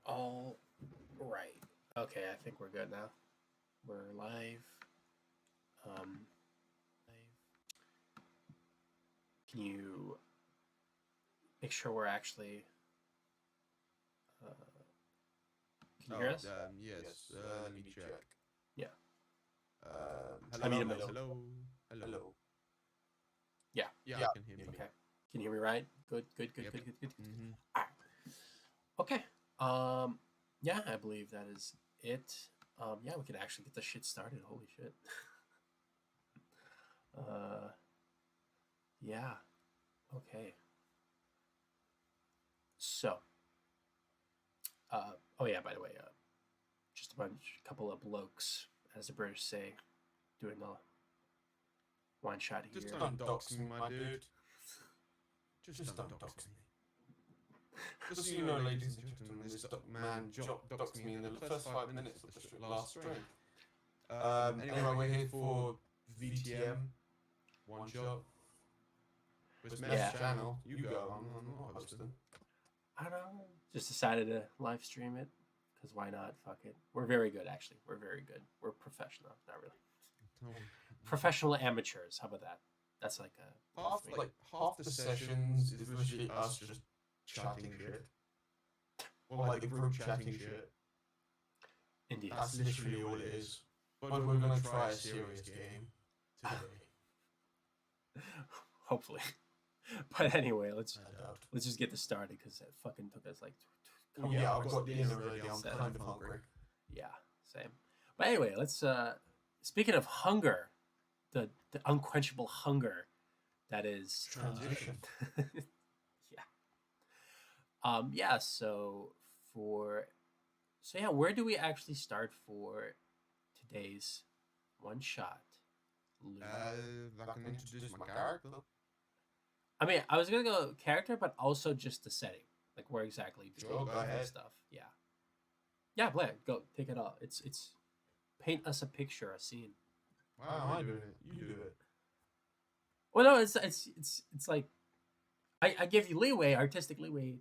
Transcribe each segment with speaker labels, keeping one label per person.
Speaker 1: All right. Okay, I think we're good now. We're live. Live. Can you make sure we're actually? Uh, can you hear us?
Speaker 2: Yes. Let me check.
Speaker 1: Yeah.
Speaker 2: Hello.
Speaker 1: I mean,
Speaker 2: Hello.
Speaker 1: Yeah.
Speaker 2: Yeah,
Speaker 1: Yeah.
Speaker 2: I can hear you.
Speaker 1: Okay. Can you hear me right? Good. Good. Good.
Speaker 2: Yep.
Speaker 1: Good. Good. Good.
Speaker 2: Mm-hmm.
Speaker 1: All right. Okay. Yeah, I believe that is it. Yeah, we could actually get the shit started. Holy shit. uh, yeah. Okay. So, oh yeah. By the way, just couple of blokes, as the British say, doing a one shot here.
Speaker 2: Just don't dox me, my dude. Just don't dox me. Just so you know, ladies and gentlemen, this man doxed me in the first 5 minutes of the last stream. Anyway, we're here for VTM One-Shot. It's Mess channel. You go. I'm not hosting.
Speaker 1: I don't know. Just decided to live stream it because why not? Fuck it. We're very good, actually. We're very good. We're professional. Not really. Professional amateurs. How about that? That's like a
Speaker 2: half the sessions is literally us just chatting shit, or like the group chatting shit.
Speaker 1: Indeed.
Speaker 2: That's literally all it is. But we're gonna try a serious game today.
Speaker 1: Hopefully. But anyway, let's just get this started because it fucking took us like.
Speaker 2: Yeah, I've got dinner already. I'm kind of hungry.
Speaker 1: Yeah, same. But anyway, let's. Speaking of hunger, the unquenchable hunger that is
Speaker 2: transition.
Speaker 1: Yeah. Yeah. Yeah, where do we actually start for today's one shot?
Speaker 2: I can introduce my character.
Speaker 1: I mean, I was gonna go character, but also just the setting, like where exactly do
Speaker 2: Sure, go ahead.
Speaker 1: Stuff. Yeah. Yeah, Blair, go take it all. It's paint us a picture, a scene.
Speaker 2: Why am I doing it? You do it.
Speaker 1: Well, no, it's like I give you leeway, artistic leeway,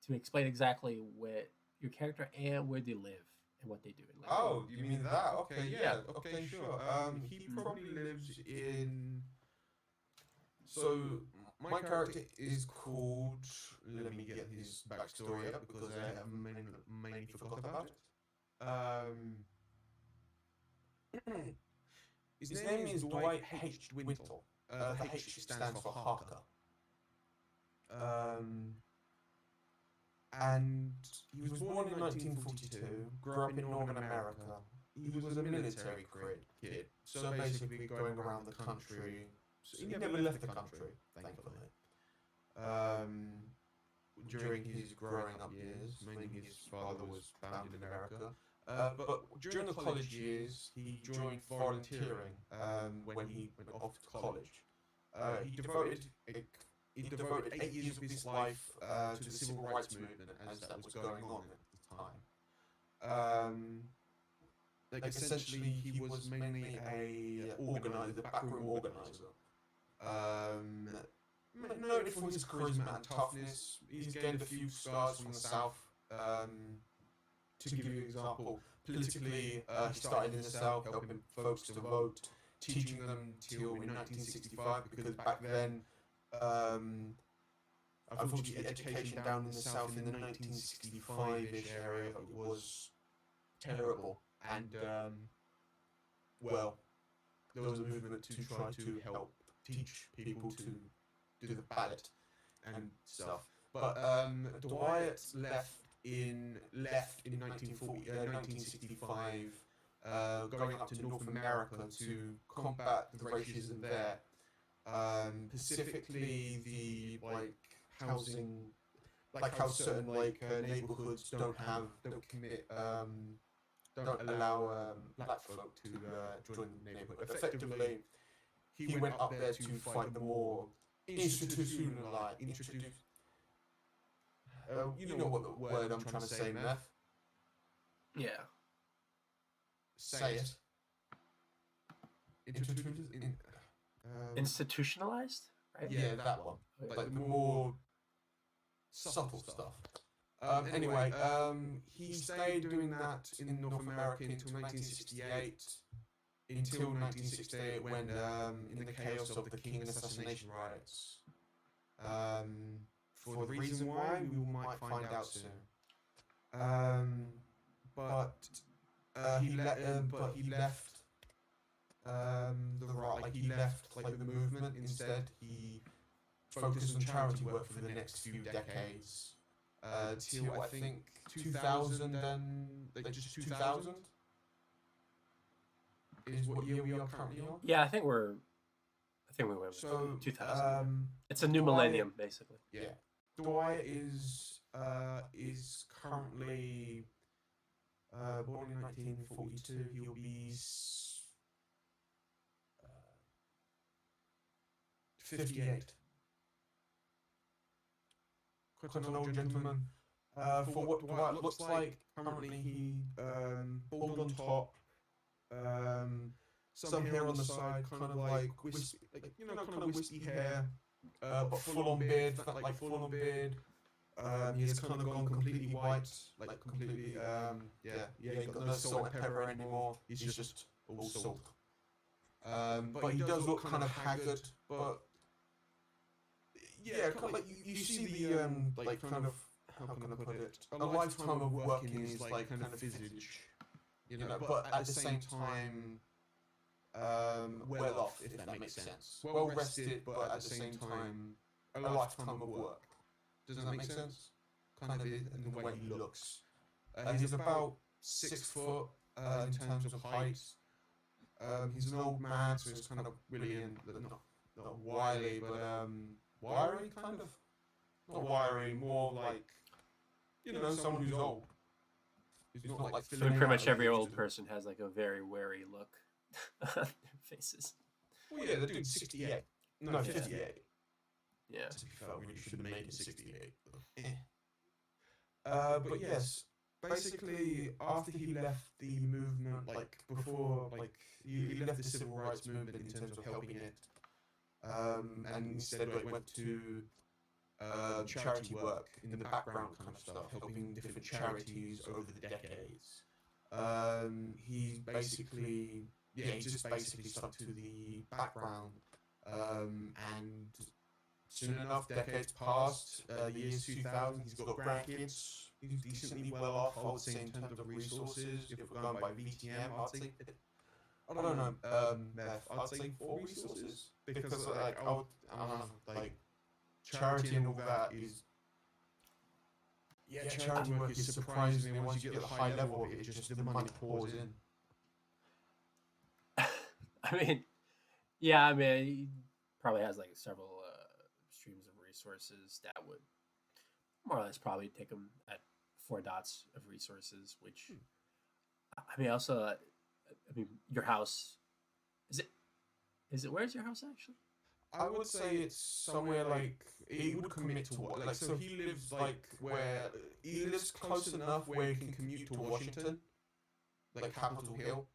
Speaker 1: to explain exactly what your character and where they live and what they do.
Speaker 2: Like, oh, you mean that? Okay, yeah, okay, sure. He probably lives in. So my character is called. Let me get his backstory up because I have mainly forgot about it. His name is Dwight H. Dwintle. The H stands for Harker. And he was born in 1942, grew up in Northern America. He was a military kid, so basically going around the country. So he never left the country, thankfully. During his growing up years, mainly his father was found in America. But during the college years, he joined volunteering when he went off to college. He devoted 8 years of his life to the civil rights movement as that was going on at the time. Like essentially, he was mainly a organizer, the backroom organizer. Noted for his charisma and toughness, he's gained a few scars from the South. To give you an example, politically, he started in the South, helping folks to vote, teaching them till in 1965, because back then, unfortunately, education down in the South in the 1965-ish area was terrible, and well, there was a movement to try to help teach people to do the ballot and stuff. But Dwight left in 1965, going up to North America to combat the racism there. Specifically, the housing, how certain neighborhoods don't allow black folk to join the neighborhood. Effectively, he went up there to fight the more institutionalized. You know what the word I'm trying to say, Meth?
Speaker 1: Yeah.
Speaker 2: Say it.
Speaker 1: Institutionalized, right?
Speaker 2: Yeah, that one. Like the more subtle stuff. Anyway, he stayed doing that in North America until 1968. Until 1968, when in the chaos of the King assassination riots. For the reason why, we might find out soon. But he left the right, like he left like the movement. Instead, he focused on charity work for the next few decades, till I think 2000 and like just 2000 is what year we are currently on.
Speaker 1: Yeah, I think we went with
Speaker 2: So
Speaker 1: 2000. It's a new
Speaker 2: Dwight,
Speaker 1: millennium, basically.
Speaker 2: Yeah, Dwight is currently born in 1942. He'll be 58. Quite an old gentleman. For what Dwight looks like, currently he bald on top, some hair on the side, kind of like wispy, like kind of wispy hair, but full on beard, like full on beard. He has kind of gone completely white, like completely, he got no salt and pepper anymore. He's just all salt. But he does look kind of haggard, but yeah, kind of like you see the like kind of, how can I put it? A lifetime of work in his like kind of visage, but at the same time, well off, if that makes sense. Well rested, but at the same time, a lifetime of work. Does that make sense? Kind of in the way he looks. He's about 6 foot in terms of height. He's an old man, so he's kind of really not wily, but wiry, kind of. Not wiry, more like, someone who's old. He's not like
Speaker 1: I mean, pretty much every old person has like a very wary look on their faces.
Speaker 2: Well, yeah, the dude's 68. No, 58.
Speaker 1: Yeah.
Speaker 2: To be fair, I really should have made it 68. But yes, basically, after he left the movement, like before, like he left the civil rights movement in terms of helping it, and instead went to charity work in the background kind of stuff, helping different charities over the decades. He basically, he just basically stuck to the background, and soon enough, decades passed, years 2000, he's got grandkids, he's decently well off, I would say, in terms of resources. If we're going by VTM, I'd say, I don't know, Meth, I'd say 4 resources, because, like, I don't know, like, charity and all that is, charity work is surprisingly, once you get to the high level of it, just the money pours in.
Speaker 1: I mean, he probably has, like, several streams of resources that would more or less probably take him at 4 dots of resources, which I mean, also, your house, is it where's your house actually?
Speaker 2: I would say it's somewhere like, he would commit to what, like, so he lives like where, he lives close enough where he can commute to Washington, like Capitol Hill.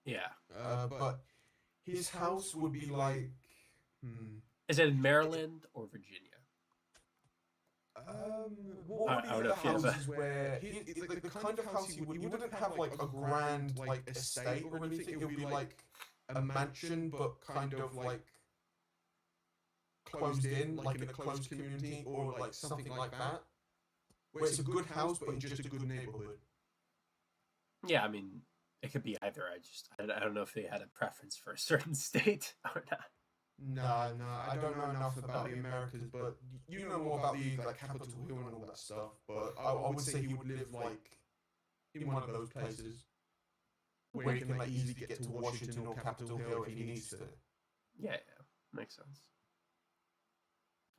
Speaker 1: Yeah.
Speaker 2: But his house would be like,
Speaker 1: Is it in Maryland or Virginia?
Speaker 2: What would be the houses where like the kind of house he wouldn't have like a grand like estate or anything. It would be like a mansion, but kind of like closed in, like in a closed community, or like something like that, where it's a good house but in just a good neighborhood.
Speaker 1: Yeah, I mean, it could be either. I don't know if they had a preference for a certain state or not.
Speaker 2: No, I don't know enough about the Americas, but you know more about the like Capitol Hill and all that stuff. But I would say he would live like in one of those places where he can like easily get to Washington or Capitol Hill if he needs to.
Speaker 1: Yeah, makes sense.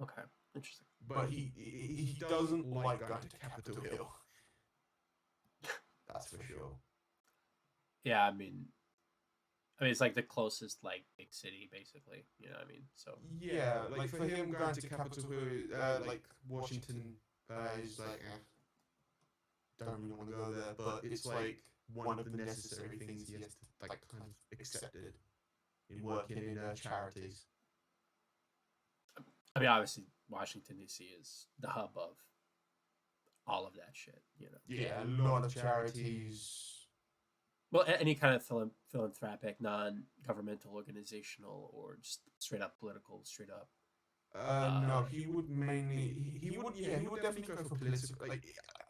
Speaker 1: Okay, interesting.
Speaker 2: But he doesn't like going to Capitol Hill. That's for sure.
Speaker 1: Yeah, I mean, it's like the closest like big city, basically. You know what I mean? So
Speaker 2: yeah, like for him going to Capitol Hill, like Washington, is like, don't really want to go there. But it's like one of the necessary things he has to like kind of accepted in working in charities.
Speaker 1: I mean, obviously, Washington D.C. is the hub of all of that shit, you know.
Speaker 2: Yeah, a lot of charities.
Speaker 1: Well, any kind of philanthropic, non-governmental, organizational, or just straight up political, straight up.
Speaker 2: No, he would mainly he would yeah he would definitely go for political. Like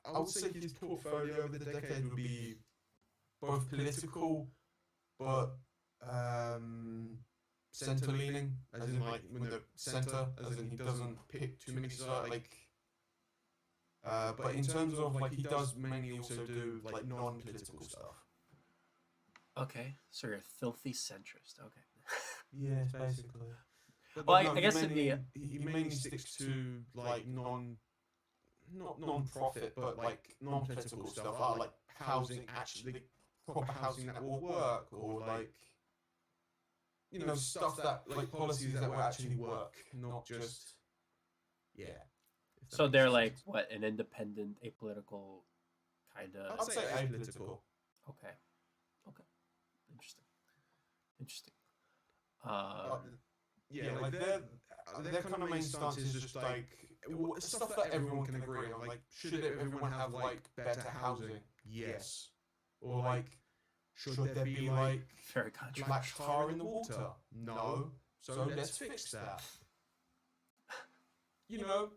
Speaker 2: I would say his portfolio over the decade would be both political, but center leaning, as in like when the center, as in he doesn't pick too many sides. Like, but in terms of like he does mainly also do like non-political stuff.
Speaker 1: Okay, so you're a filthy centrist. Okay.
Speaker 2: Yes, basically. But
Speaker 1: Well,
Speaker 2: no,
Speaker 1: I guess
Speaker 2: he mainly sticks to like not non-profit, but like non-political stuff, like housing, actually proper housing that will work, or like stuff that like policies that will actually work, not just yeah.
Speaker 1: So they're like what, an independent, apolitical kind of.
Speaker 2: I'd say apolitical.
Speaker 1: Okay. Okay. Interesting. Interesting.
Speaker 2: Yeah, like their kind of main stance is just like stuff that everyone can agree on. Like, should everyone have like better housing? Yes. Or like, should there be like
Speaker 1: very
Speaker 2: black tar in the water? No. So let's fix that.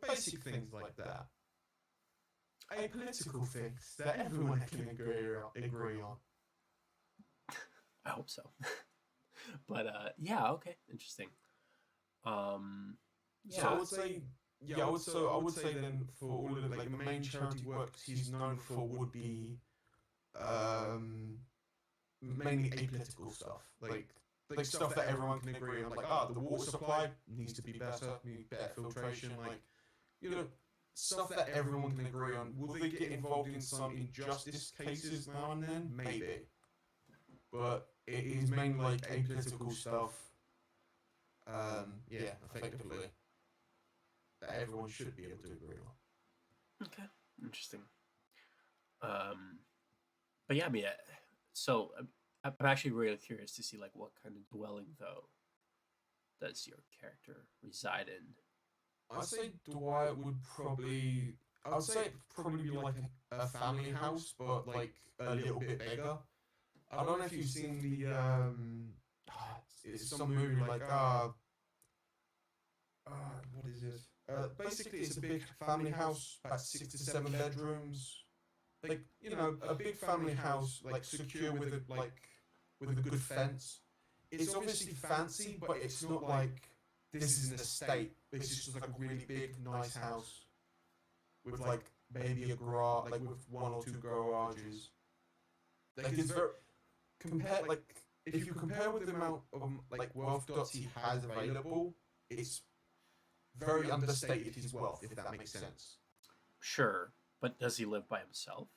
Speaker 2: Basic things like that. A political fix that everyone can agree on.
Speaker 1: I hope so. But yeah, okay, interesting.
Speaker 2: So I would say, I would say then for all of like the main charity works he's known for would be mainly apolitical stuff, like stuff that everyone can agree on, like the water supply needs to be better, need better filtration, like stuff that everyone can agree on. Will they get involved in some injustice cases now and then? Maybe, but it is mainly like apolitical stuff. Yeah, effectively, that everyone should be able to agree on.
Speaker 1: Okay, interesting. But yeah, I mean, so I'm actually really curious to see like what kind of dwelling though does your character reside in?
Speaker 2: I'd say Dwight would probably. I would say it'd probably be like a family house, but like a little bit bigger. I don't know if you've seen the it's some movie like what is it? Basically, it's a big family house, about 6 to 7 bedrooms. Like a big family house, like secure with a good fence. It's obviously fancy, but it's not like this is an estate. This is just like a really big, nice house with like maybe a garage, like with 1 or 2 garages. Like it's very if you compare with the amount of like wealth dots he has available, it's very understated his wealth, if that makes sense.
Speaker 1: Sure, but does he live by himself?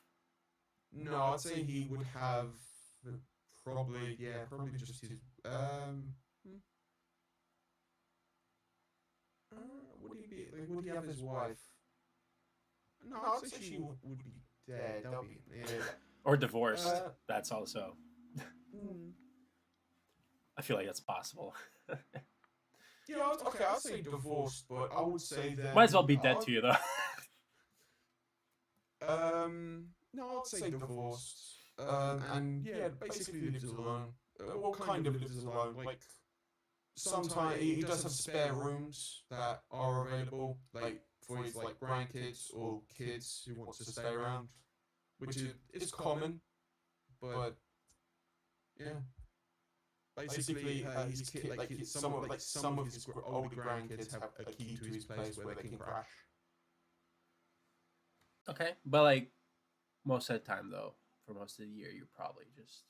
Speaker 2: No, I'd say he would have probably just his would he be like, would he have his wife? No, I'd say she would be dead. That'll be
Speaker 1: or divorced. That's also. I feel like that's possible.
Speaker 2: Yeah, okay, I'd say divorced, but I would say that
Speaker 1: might as well be dead to you though.
Speaker 2: No, I'd say divorced. And yeah, basically lives alone. Well, kind of lives alone. Like, sometimes he does have spare rooms that are available, like for his like grandkids or kids who want to stay around, which is common. But yeah, basically, some of his older grandkids have a key to his place where they can crash.
Speaker 1: Okay, but like most of the time though, for most of the year, you're probably just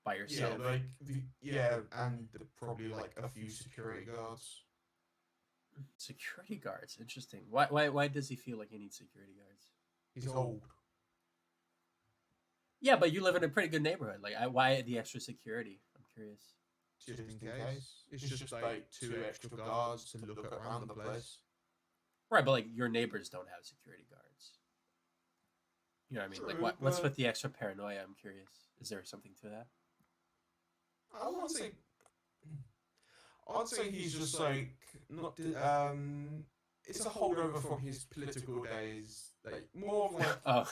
Speaker 1: by yourself.
Speaker 2: Yeah, and probably like a few security guards.
Speaker 1: Security guards, interesting. Why does he feel like he needs security guards?
Speaker 2: He's old.
Speaker 1: Yeah, but you live in a pretty good neighborhood. Like, why the extra security? I'm curious.
Speaker 2: Just in case. It's just like 2 extra guards to look around the place.
Speaker 1: Right, but like your neighbors don't have security guards. You know what I mean?
Speaker 2: True,
Speaker 1: like, what's with the extra paranoia? I'm curious. Is there something to that?
Speaker 2: I'd say he's just like not. it's a holdover from his political days. Like more of like
Speaker 1: Oh,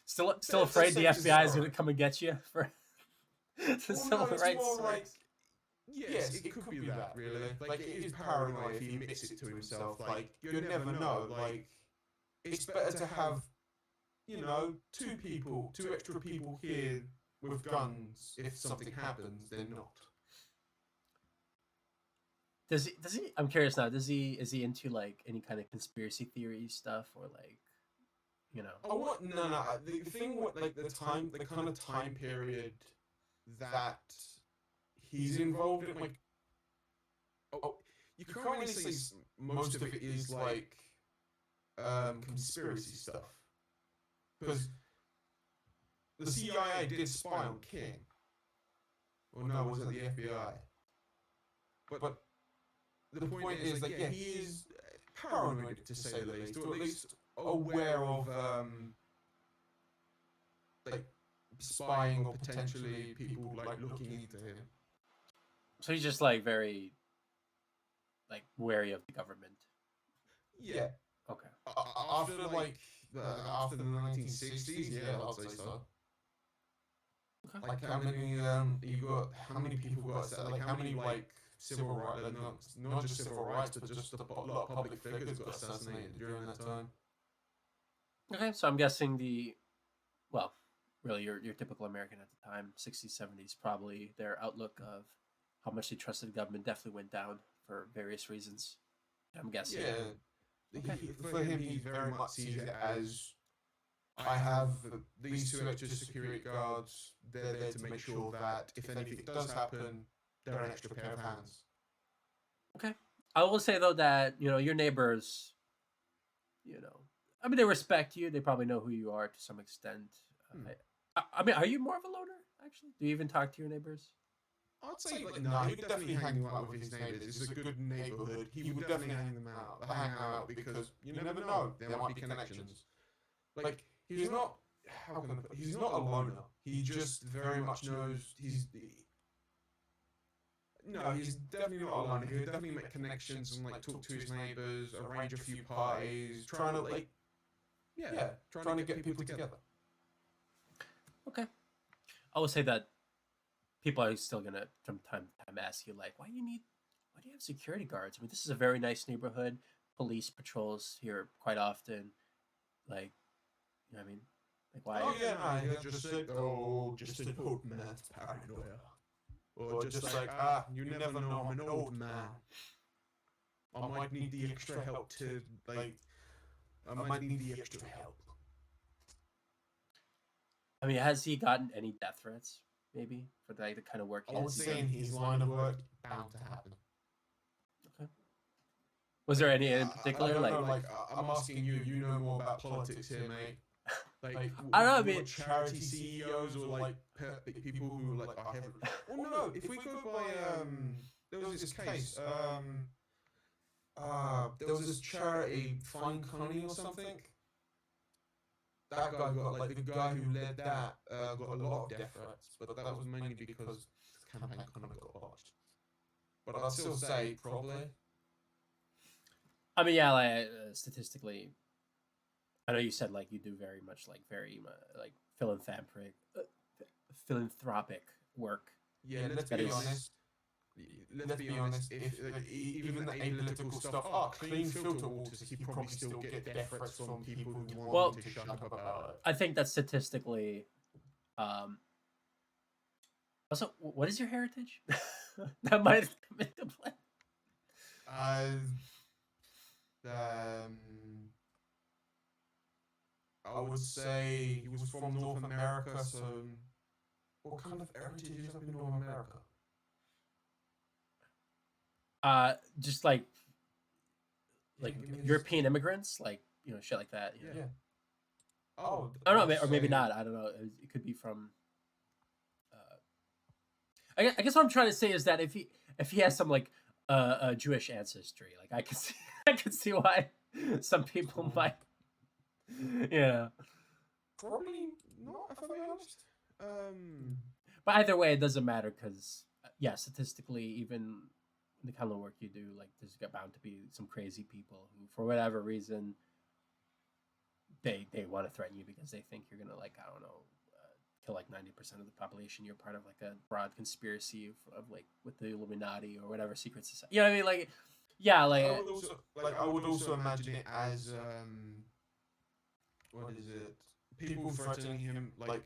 Speaker 1: still
Speaker 2: Let's
Speaker 1: afraid
Speaker 2: say
Speaker 1: the
Speaker 2: it's
Speaker 1: FBI is
Speaker 2: historic.
Speaker 1: going to come and get you for the
Speaker 2: Well,
Speaker 1: civil
Speaker 2: no, it's
Speaker 1: rights.
Speaker 2: more like yes, it could be that really. Like it is paranoid if he admits it to himself. Like you never know. Like it's better to have two extra people here with guns if something happens than not.
Speaker 1: Does he? I'm curious now. Is he into like any kind of conspiracy theory stuff or like, you know?
Speaker 2: Oh, what? No, no. The thing, what like the kind of time period that he's involved in, like, oh, you can't really say most of it is like conspiracy stuff because the CIA did spy on King. Or no, was it the FBI? But the point is, like, yeah, he is paranoid to say the least, or at least aware of like spying or potentially people like looking into him.
Speaker 1: So he's just like very like wary of the government.
Speaker 2: Yeah.
Speaker 1: Okay.
Speaker 2: After like after the 1960s, yeah, I'd say so.
Speaker 1: Okay.
Speaker 2: Like how many how many people got like how many like civil rights, not just civil rights, but just a lot of public figures got assassinated during that time.
Speaker 1: Okay, so I'm guessing well, really your typical American at the time, 60s, 70s, probably their outlook of how much they trusted the government definitely went down for various reasons. I'm guessing.
Speaker 2: Yeah.
Speaker 1: Okay.
Speaker 2: For him, he very much sees it as I have these two extra security guards. They're there to make sure that if anything does happen, they're an extra pair of hands.
Speaker 1: Okay. I will say though that your neighbors, I mean they respect you. They probably know who you are to some extent. I mean, are you more of a loner actually? Do you even talk to your neighbors?
Speaker 2: I'd say like no, he would definitely hang out with his neighbors. It's a good neighborhood. He would definitely hang out because you never know. There might be connections. Like he's not. How can I put? He's not a loner. He just very much knows No, he's definitely not a loner. He would definitely make connections and like talk to his neighbors, arrange a few parties, trying to like, trying to get people together.
Speaker 1: Okay. I will say that people are still gonna from time to time ask you like, why do you have security guards? I mean, this is a very nice neighborhood. Police patrols here quite often. Like, I mean, like why?
Speaker 2: Oh yeah, no, he'll just say, oh, just an old man's paranoia. Or just like, you never know, I'm an old man. I might need the extra help to, like, I might need the extra help.
Speaker 1: I mean, has he gotten any death threats, maybe, for the kind of work he
Speaker 2: I would say in his line of work, bound to happen.
Speaker 1: Okay. Was there any in particular?
Speaker 2: I don't know, like, I'm asking you, you know more about politics here, mate. Like,
Speaker 1: I don't know, I mean,
Speaker 2: charity CEOs or like people who like are heavily. Oh no! If we go by there was this case there was this charity Find Connie or something. That guy got like the guy who led that got a lot of death threats, but that was mainly because the campaign kind of got botched. But I'd still say probably.
Speaker 1: I mean, yeah, like statistically. I know you said like you do very much like like philanthropic work.
Speaker 2: Yeah, let's be honest. Let's be honest. If even the apolitical stuff, clean filter waters, he probably still get death threats from people who want to shut up about it.
Speaker 1: I think that statistically. Also, what is your heritage? That might come into play.
Speaker 2: I would say he was from North America, so what kind of heritage is up in North America?
Speaker 1: Just like European immigrants, like shit like that.
Speaker 2: Yeah.
Speaker 1: Oh, I don't know, or maybe not. I don't know. It could be from. I guess what I'm trying to say is that if he has some like Jewish ancestry, like I could see why some people might. Yeah.
Speaker 2: Probably not, if I'm being honest.
Speaker 1: But either way, it doesn't matter because, yeah, statistically, even the kind of work you do, like there's bound to be some crazy people who, for whatever reason, they want to threaten you because they think you're gonna, like, I don't know, kill like 90% of the population. You're part of like a broad conspiracy of like with the Illuminati or whatever secret society. You know what I mean? Like, yeah, like
Speaker 2: I would also imagine it as what is it? People threatening him, like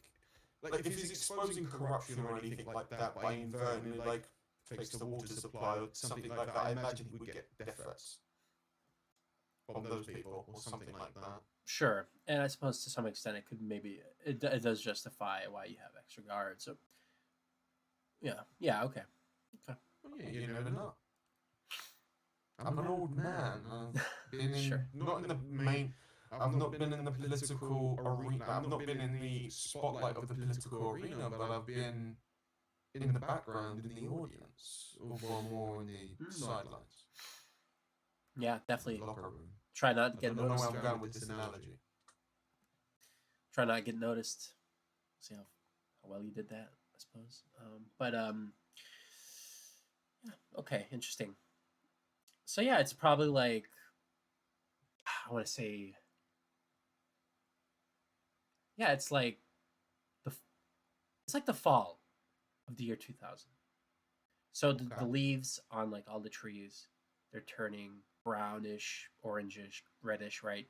Speaker 2: if he's exposing corruption or anything like that by inadvertently like fix the water supply or something like that, I imagine he would get death threats from those people or something like that.
Speaker 1: sure. And I suppose to some extent it could maybe it does justify why you have extra guards. So yeah, okay.
Speaker 2: Well, yeah, you never know. I'm an old man. I've been in,
Speaker 1: Sure.
Speaker 2: not in the main. I've not been in the political arena. I've not been in the spotlight of the political arena, but I've been in the background, in the audience, or more on the sidelines,
Speaker 1: Yeah,
Speaker 2: the
Speaker 1: definitely.
Speaker 2: locker room.
Speaker 1: Try not to
Speaker 2: I
Speaker 1: get
Speaker 2: don't know
Speaker 1: noticed.
Speaker 2: where I'm going with this analogy.
Speaker 1: Try not to get noticed. See how well you did that, I suppose. Yeah, okay, interesting. So yeah, it's probably like, I want to say, yeah, it's like the fall of the year 2000. So the leaves on like all the trees, they're turning brownish, orangish, reddish, right?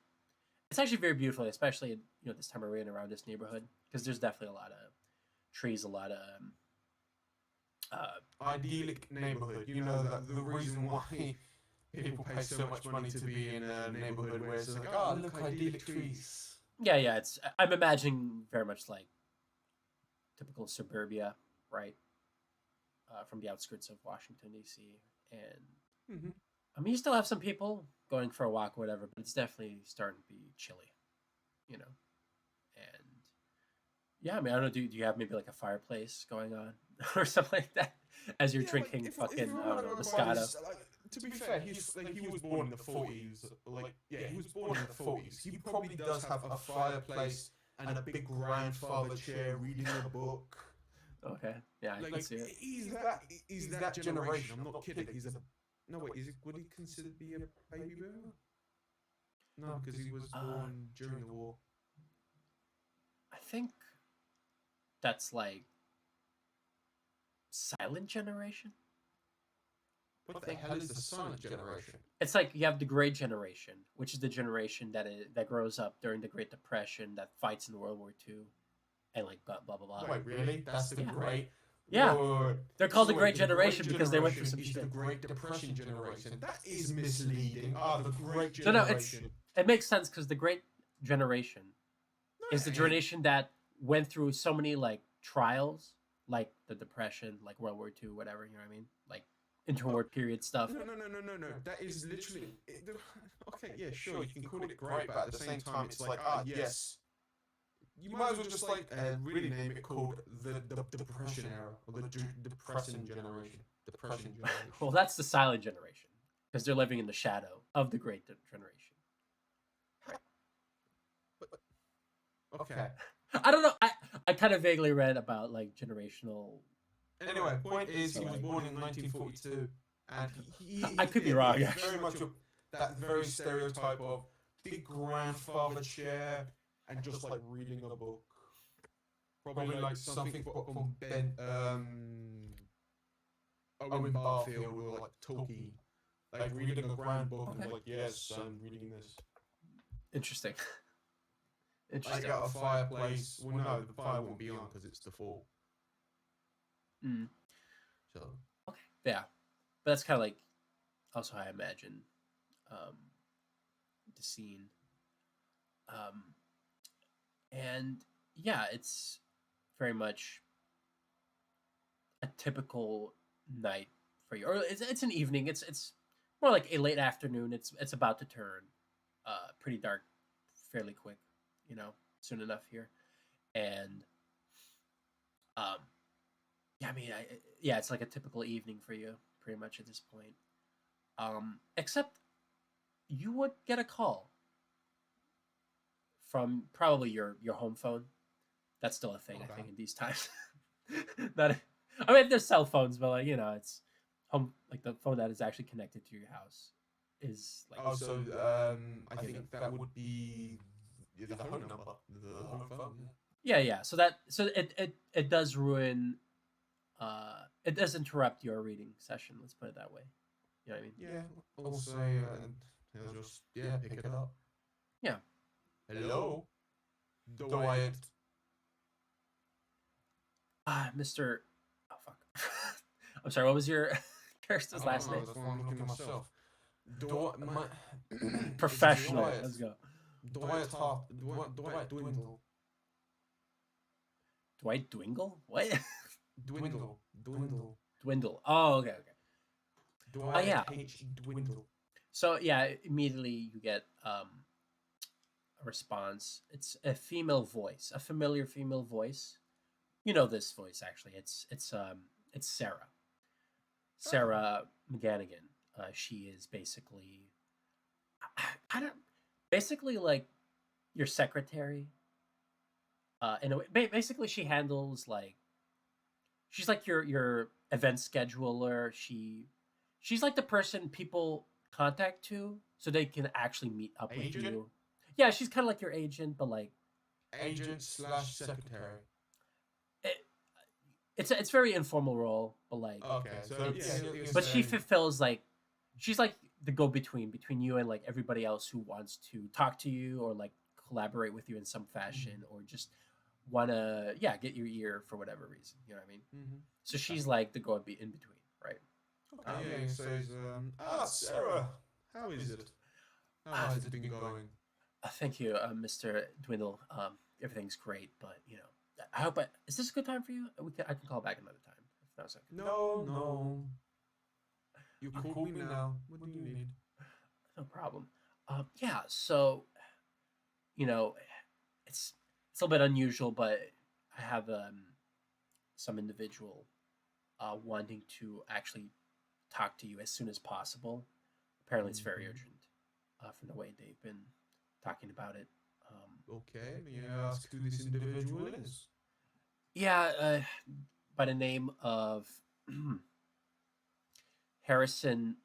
Speaker 1: It's actually very beautiful, especially this time of rain around this neighborhood, because there's definitely a lot of trees, a lot of
Speaker 2: Idyllic neighborhood. You know that the reason why people pay so much money to be in a neighborhood where it's like, oh, look, idyllic trees.
Speaker 1: yeah. I'm imagining very much like typical suburbia, right? From the outskirts of Washington D.C. And I mean, you still have some people going for a walk or whatever, but it's definitely starting to be chilly, you know. And yeah, I mean, I don't know. Do you have maybe like a fireplace going on or something like that as you're drinking fucking I don't know, Moscato?
Speaker 2: To be fair, he was born in the 40s. He was born in the 40s. He probably does have a fireplace and a big grandfather chair reading a book.
Speaker 1: Okay, yeah, I can see it.
Speaker 2: He's that generation. I'm not kidding. He's a no wait. Would he considered be a baby boomer? No, because he was born during the war.
Speaker 1: I think that's like silent generation.
Speaker 2: What the hell is the silent generation?
Speaker 1: It's like you have the Great Generation, which is the generation that grows up during the Great Depression, that fights in World War II, and like blah blah blah.
Speaker 2: Wait, really? That's the Great.
Speaker 1: Yeah,
Speaker 2: Whoa.
Speaker 1: they're called the Great Generation because they went through some
Speaker 2: shit.
Speaker 1: shit.
Speaker 2: The Great Depression generation. That is misleading. The Great Generation.
Speaker 1: No, it makes sense because the Great Generation is the generation that went through so many like trials, like the Depression, like World War II, whatever. You know what I mean? Like interwar period stuff.
Speaker 2: No. That is literally. Okay, yeah, sure. You can call it great, but at the same time, it's like, yes. You might as well just like really name it called the Depression era or the Depression generation. Depression generation.
Speaker 1: Well, that's the silent generation because they're living in the shadow of the Great Generation.
Speaker 2: Okay.
Speaker 1: I don't know. I kind of vaguely read about like generational.
Speaker 2: Anyway, point is he was born in 1942, and he
Speaker 1: I could be wrong.
Speaker 2: He's very much that very stereotype of big grandfather chair. And just like reading a book, probably like something from Owen Barfield or like Tolkien, like reading a grand book and like, yes, I'm reading this.
Speaker 1: Interesting.
Speaker 2: I got a fireplace. Well, no, the fire won't be on because it's the fall. So
Speaker 1: okay, yeah, but that's kind of like also how I imagine the scene. And yeah, it's very much a typical night for you, or it's an evening. It's more like a late afternoon. It's about to turn pretty dark, fairly quick, soon enough here, and yeah, I mean, it's like a typical evening for you, pretty much at this point. Except you would get a call from probably your home phone. That's still a thing, I think, in these times. I mean, there's cell phones, but like, it's home, like the phone that is actually connected to your house, is like.
Speaker 2: Oh, so I think that would be the home number, the home phone.
Speaker 1: Yeah, yeah. So it does ruin. It does interrupt your reading session. Let's put it that way. You know what I mean?
Speaker 2: Yeah. I'll say, and he'll just pick it up.
Speaker 1: Yeah.
Speaker 2: Hello, Dwight.
Speaker 1: Mr. Oh fuck. I'm sorry. What was your character's last name?
Speaker 2: That's why I'm looking myself.
Speaker 1: Professional. Let's go.
Speaker 2: Dwight Dwindle.
Speaker 1: Dwight Dwingle? What?
Speaker 2: Dwindle.
Speaker 1: Dwindle. Oh, okay, okay.
Speaker 2: Dwight
Speaker 1: yeah.
Speaker 2: Dwindle.
Speaker 1: So yeah, immediately you get a response. It's a female voice, a familiar female voice. You know this voice actually. It's Sarah. Sarah McGannigan. She is basically kind of basically like your secretary. In a way, basically she handles like she's like your event scheduler. She's like the person people contact to so they can actually meet up with you. Yeah, she's kind of like your agent, but like
Speaker 2: agent/secretary.
Speaker 1: It's very informal role, but like
Speaker 2: okay, so
Speaker 1: but she fulfills like she's like the go between you and like everybody else who wants to talk to you or like collaborate with you in some fashion or just wanna get your ear for whatever reason. You know what I mean?
Speaker 2: Mm-hmm.
Speaker 1: So she's like the go in between, right?
Speaker 2: Okay, he says, Sarah, how is it? How has it been going?
Speaker 1: Thank you, Mr. Dwindle. Everything's great, but you know, I hope. Is this a good time for you? I can call back another time. If that's okay.
Speaker 2: No. You called me now. What do you need?
Speaker 1: No problem. Yeah. So, you know, it's a little bit unusual, but I have some individual wanting to actually talk to you as soon as possible. Apparently, it's very urgent from the way they've been talking about it.
Speaker 2: Okay, may I ask who this individual is?
Speaker 1: Yeah, by the name of Harrison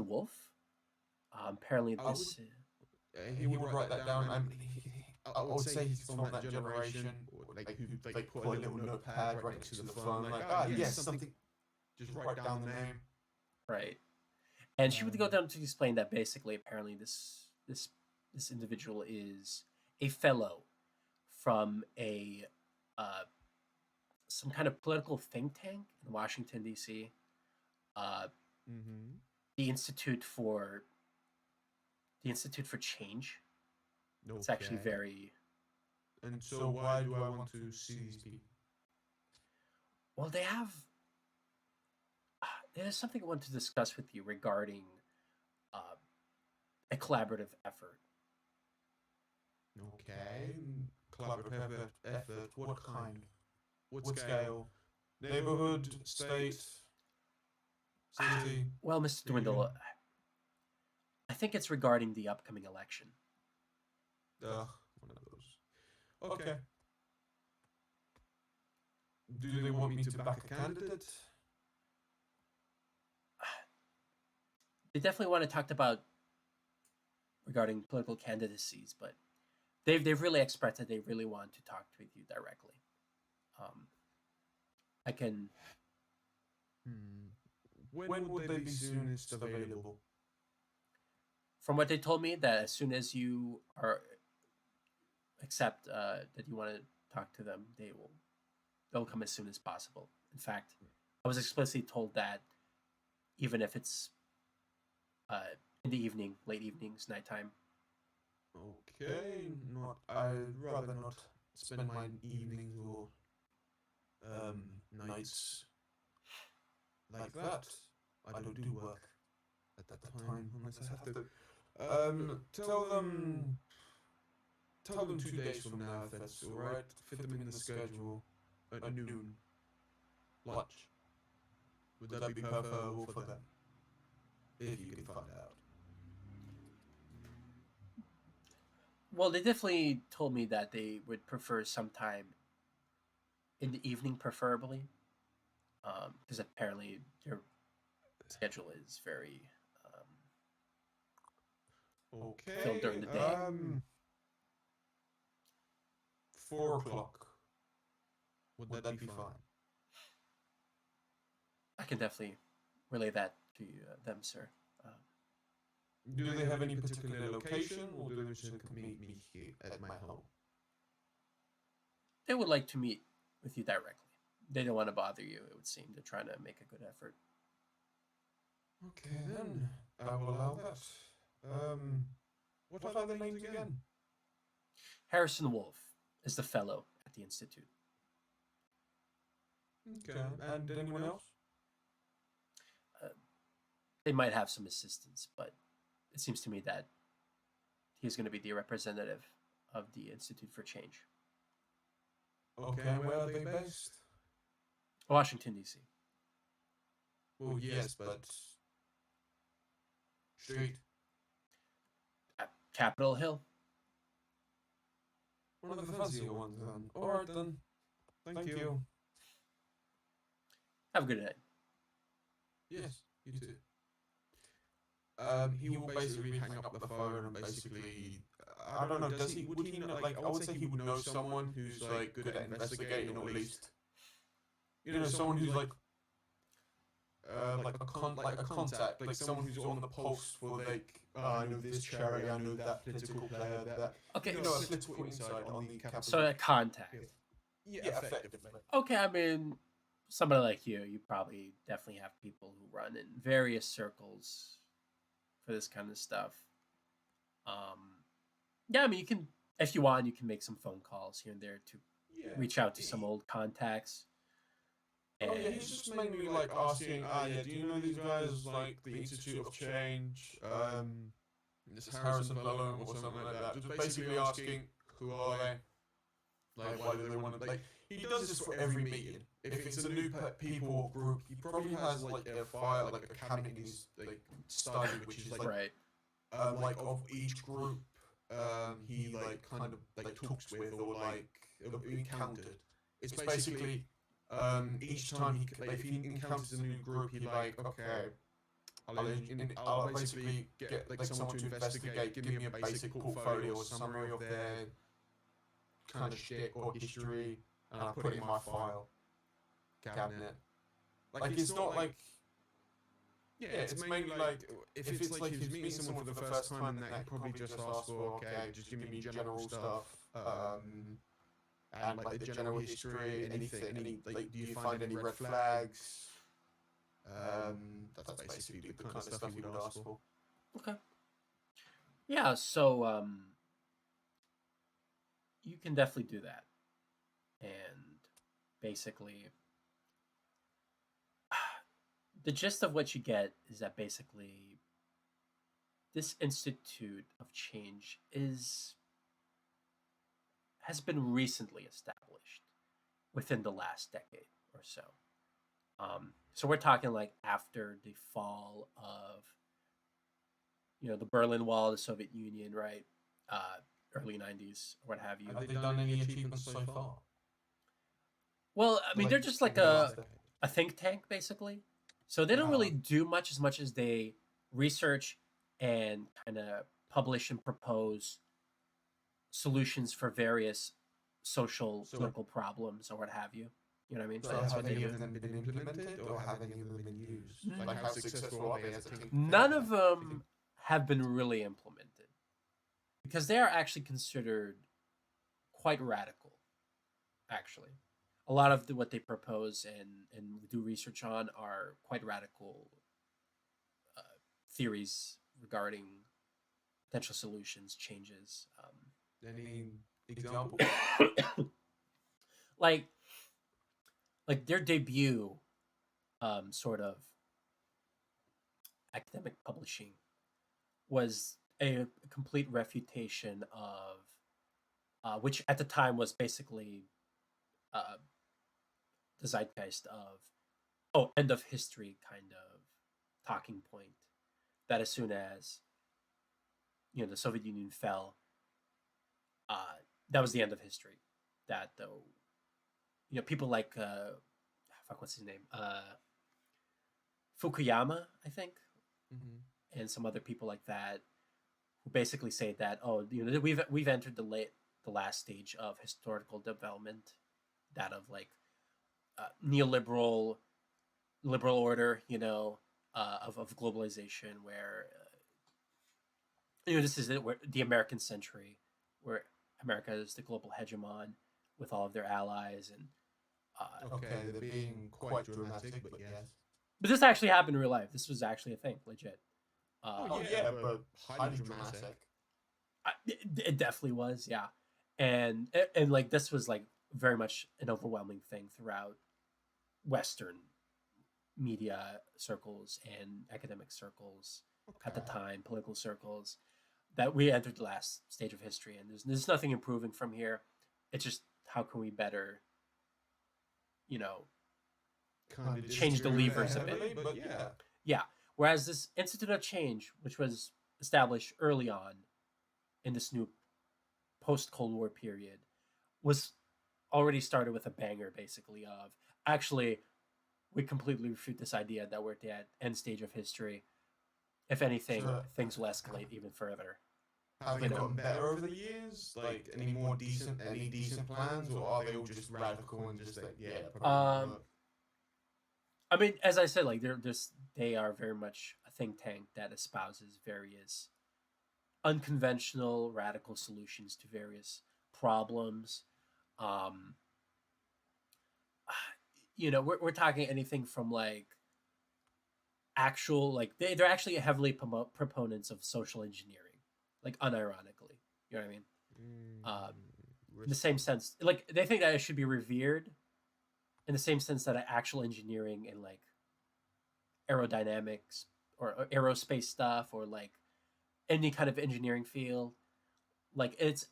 Speaker 1: Wolf. Apparently, this.
Speaker 2: He would write that down. I would say he's from that generation, who put a little notepad right next to the phone, yes, something. Just write down the name.
Speaker 1: Right, and she would go down to explain that basically, apparently, this individual is a fellow from a some kind of political think tank in Washington D.C. The Institute for Change. Okay. It's actually very.
Speaker 2: And so, why do I want to see these people?
Speaker 1: Well, they have. There's something I want to discuss with you regarding a collaborative effort.
Speaker 2: Okay, collaborative effort. What kind? What scale? Neighborhood, state, city?
Speaker 1: Well, Mr. Dwindle, I think it's regarding the upcoming election.
Speaker 2: One of those. Okay. Do they want me to back a candidate?
Speaker 1: They definitely want to talk about regarding political candidacies, but they've really expressed that they really want to talk with you directly. I can.
Speaker 2: When would they be soonest available?
Speaker 1: From what they told me, that as soon as you are accept that you want to talk to them, they'll come as soon as possible. In fact, I was explicitly told that even if it's in the evening, late evenings, nighttime.
Speaker 2: Okay, I'd rather not spend my evenings or nights like that. I don't do work at that time unless I have to. Tell them 2 days from now if that's alright. Fit them in the schedule at noon. Lunch. Would that be preferable for them? If you can find out.
Speaker 1: Well, they definitely told me that they would prefer sometime in the evening, preferably. because apparently their schedule is very
Speaker 2: Okay.
Speaker 1: filled during the day.
Speaker 2: 4 o'clock. Would that be fine?
Speaker 1: I can definitely relay that to them, sir.
Speaker 2: Do they have any particular location, or do they just meet me here at my home?
Speaker 1: They would like to meet with you directly. They don't want to bother you, it would seem. They're trying to make a good effort.
Speaker 2: Okay, then. I will allow that. What are their names again?
Speaker 1: Harrison Wolf is the fellow at the Institute.
Speaker 2: Okay, and anyone else?
Speaker 1: They might have some assistance, but it seems to me that he's going to be the representative of the Institute for Change.
Speaker 2: Okay, where are they based?
Speaker 1: Washington, D.C.
Speaker 2: Well, yes, but... Street.
Speaker 1: Capitol Hill.
Speaker 2: One of the fancier ones, then. Alright, then. Thank you.
Speaker 1: Have a good night.
Speaker 2: Yes, you too. He will basically hang up the phone and basically, I don't know, would he know, like, I would say he would know someone who's, like, good at investigating, or at least, someone who's, like a contact, like someone who's on the pulse for, like, I know this charity, I know that political player, that,
Speaker 1: Okay,
Speaker 2: a political insight on the capital.
Speaker 1: so a contact.
Speaker 2: Yeah, effectively.
Speaker 1: Okay, I mean, somebody like you probably definitely have people who run in various circles for this kind of stuff. Yeah, I mean, you can, if you want, you can make some phone calls here and there to reach out to some old contacts.
Speaker 2: And yeah, he's just mainly like asking, do you know these guys, like the Institute of Change, this Harrison fellow or something like that? Just basically asking, who are they? Like, why do they want to, like, he does this for every meeting. If it's a new people group, he probably has like a file, like a cabinet in his like study, which is like,
Speaker 1: right.
Speaker 2: Like of each group, he like kind of like talks with, or like encountered. It's basically, each time if he encounters a new group, he like, okay, I'll basically get like someone to investigate, give me a basic portfolio or summary of their kind of shit or history, and I put it in my file cabinet. Like, it's not like, yeah, it's mainly like, if it's like he's meeting someone for the first time, then he probably just asks for, okay, just give me general stuff, and like the general history, anything, like, do you find any red flags? That's basically the kind of stuff he would ask for.
Speaker 1: Okay. Yeah, so you can definitely do that. And basically, the gist of what you get is that basically this Institute of Change has been recently established within the last decade or so. So we're talking like after the fall of, the Berlin Wall, the Soviet Union, right? Early 90s, or what have you.
Speaker 2: Have they done any achievements so far?
Speaker 1: Well, I mean, they're just like a think tank, basically. So they don't really do much as they research and kind of publish and propose solutions for various social, political problems, or what have you. You know what I mean?
Speaker 2: So have any of them been implemented, or have any of them been used? Like, how successful are they as a team?
Speaker 1: None of them have been really implemented, because they are actually considered quite radical, actually. A lot of what they propose and do research on are quite radical theories regarding potential solutions, changes.
Speaker 2: Any example?
Speaker 1: like their debut sort of academic publishing was a complete refutation of which at the time was basically the zeitgeist of end of history kind of talking point, that as soon as the Soviet Union fell, that was the end of history. That though, people like fuck, what's his name? Fukuyama, I think, and some other people like that, who basically say that, oh, we've entered the last stage of historical development, that of like neoliberal liberal order, of globalization, where this is it, where the American century, where America is the global hegemon with all of their allies, and
Speaker 2: Okay, they're being quite dramatic, but yes.
Speaker 1: but this actually happened in real life. This was actually a thing, legit.
Speaker 2: But highly dramatic.
Speaker 1: It definitely was, yeah, and like this was like very much an overwhelming thing throughout Western media circles and academic circles at the time, political circles, that we entered the last stage of history, and there's nothing improving from here. It's just how can we better,
Speaker 2: Kind of
Speaker 1: change the levers a bit.
Speaker 2: but yeah.
Speaker 1: Yeah. Whereas this Institute of Change, which was established early on in this new post-Cold War period, was already started with a banger, basically, of actually, we completely refute this idea that we're at the end stage of history. If anything, things will escalate even further.
Speaker 2: Have they gotten better over the years? Like, any decent plans, or are they all just radical and just like, yeah, probably work?
Speaker 1: I mean, as I said, like they are very much a think tank that espouses various unconventional, radical solutions to various problems. We're talking anything from like actual, like they're actually heavily proponents of social engineering, like unironically. You know what I mean? In the same sense, like they think that it should be revered, in the same sense that actual engineering and like aerodynamics or aerospace stuff, or like any kind of engineering field, like it's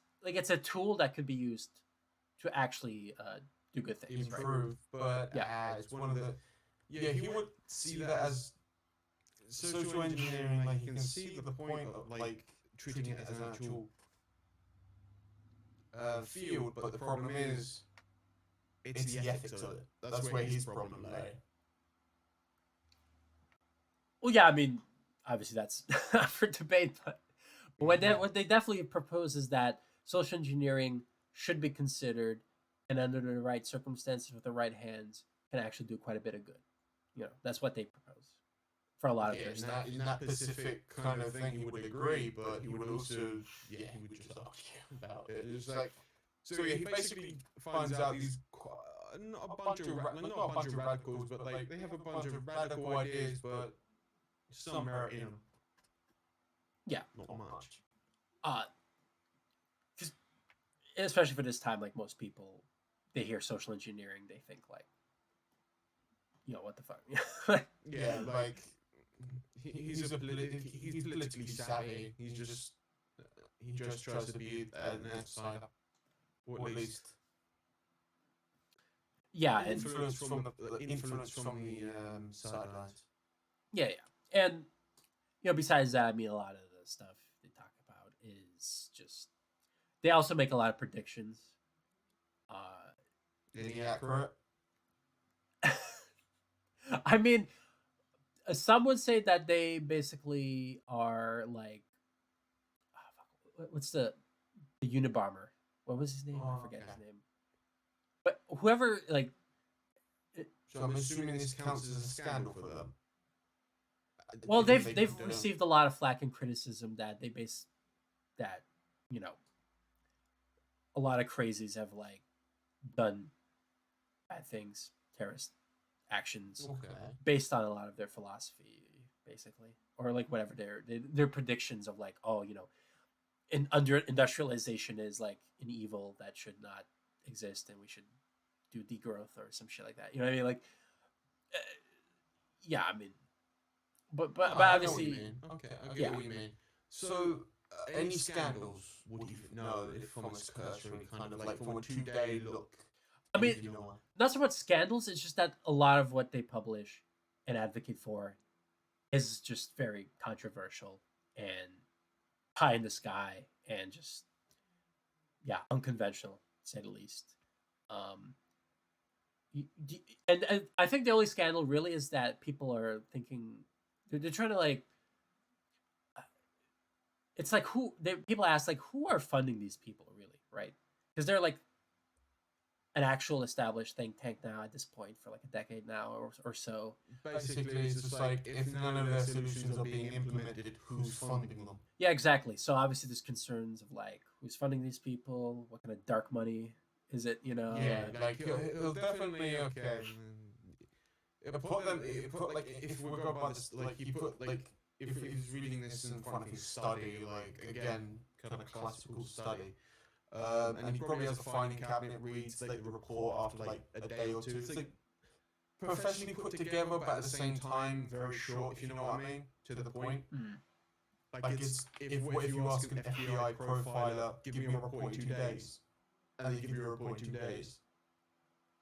Speaker 1: a tool that could be used to actually do good things,
Speaker 2: improve,
Speaker 1: right?
Speaker 2: but it's one of the he would see that as social engineering. Like, he can see the point of like treating it as an actual field, but the problem is it's the ethics of it. That's where his problem lay.
Speaker 1: Well, yeah, I mean, obviously that's up for debate, but what they definitely propose is that social engineering should be considered, and under the right circumstances, with the right hands, can actually do quite a bit of good. That's what they propose for a lot of their stuff.
Speaker 2: In that specific kind of thing, he would agree, but he would also, he would just argue about it. It's like, so yeah, he basically finds out these not a bunch of radicals, but like they have a bunch of radical ideas, but some merit in them.
Speaker 1: Yeah,
Speaker 2: not much.
Speaker 1: Especially for this time, like most people, they hear social engineering, they think like, what the fuck?
Speaker 2: Yeah, like he's politically savvy. He just tries to be an outsider, or at least influence from the sidelines.
Speaker 1: Yeah, and besides that, I mean, a lot of the stuff they talk about is just, they also make a lot of predictions.
Speaker 2: Any accurate?
Speaker 1: I mean, some would say that they basically are like, what's the Unabomber? What was his name? I forget his name. But whoever, like,
Speaker 2: so I'm assuming this counts as a scandal for them.
Speaker 1: Well, they've received a lot of flack and criticism that they base that, a lot of crazies have like done bad things, terrorist actions, based on a lot of their philosophy, basically, or like whatever their predictions of like, under industrialization is like an evil that should not exist, and we should do degrowth or some shit like that. You know what I mean? Like, yeah, I mean, but obviously,
Speaker 2: okay, I get what you mean. So, any scandals? Would you know if from a cursory kind of like from a 2-day look?
Speaker 1: I mean, not so much scandals. It's just that a lot of what they publish and advocate for is just very controversial and pie in the sky, and just, yeah, unconventional, to say the least. and I think the only scandal really is that people are thinking they're trying to like. It's like people ask like who are funding these people really, right? Because they're like an actual established think tank now at this point for like a decade now or so.
Speaker 2: Basically, it's just like if none of their solutions are being implemented, who's funding them?
Speaker 1: Yeah, exactly. So obviously there's concerns of like who's funding these people, what kind of dark money is it, you know?
Speaker 2: Yeah, like it'll definitely okay. It put them. It put like if we're going by this, like he put like if he's reading this in front of his study, like again, kind of classical study. And he probably has a filing cabinet, reads like the report after like a day or two. It's like professionally put together, but at the same time very short, if you know what I mean, to the point.
Speaker 1: Mm.
Speaker 2: Like it's if you ask an FBI profiler, give me a report in 2 days, and they give you a report in 2 days.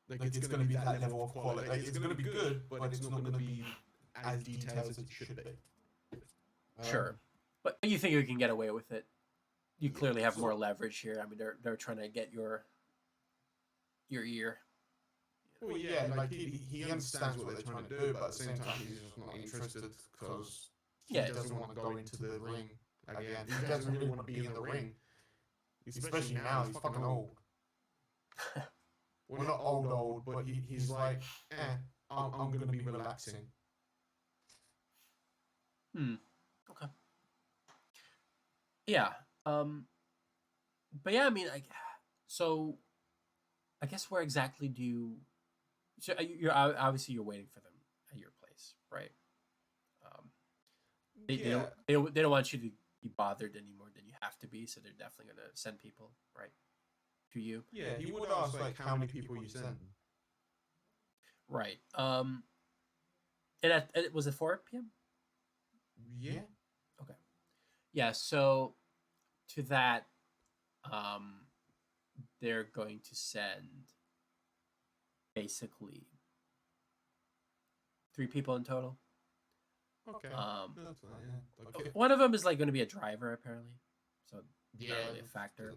Speaker 2: Like it's going to be that level of quality. Like it's going to be good, but it's not going to be as detailed as it should be.
Speaker 1: Sure, but you think you can get away with it? You clearly have more leverage here. I mean, they're trying to get your ear.
Speaker 2: Well, yeah, like he understands what they're trying to do, but at the same time, he's just not interested because he doesn't want to go into the ring again. He doesn't really want to be in the ring, especially now. He's fucking old. Well, not old, but he's like, I'm gonna be relaxing.
Speaker 1: Okay. Yeah. But yeah, I mean, so I guess where exactly do you? So you're obviously you're waiting for them at your place, right? They don't want you to be bothered any more than you have to be, so they're definitely gonna send people right to you.
Speaker 2: Yeah, he would ask like how many people you send.
Speaker 1: Right. And was it 4 p.m.?
Speaker 2: Yeah.
Speaker 1: Okay. Yeah. So to that, they're going to send basically 3 people in total.
Speaker 2: Okay. That's fine, yeah. Okay.
Speaker 1: One of them is like going to be a driver apparently, so not really a factor.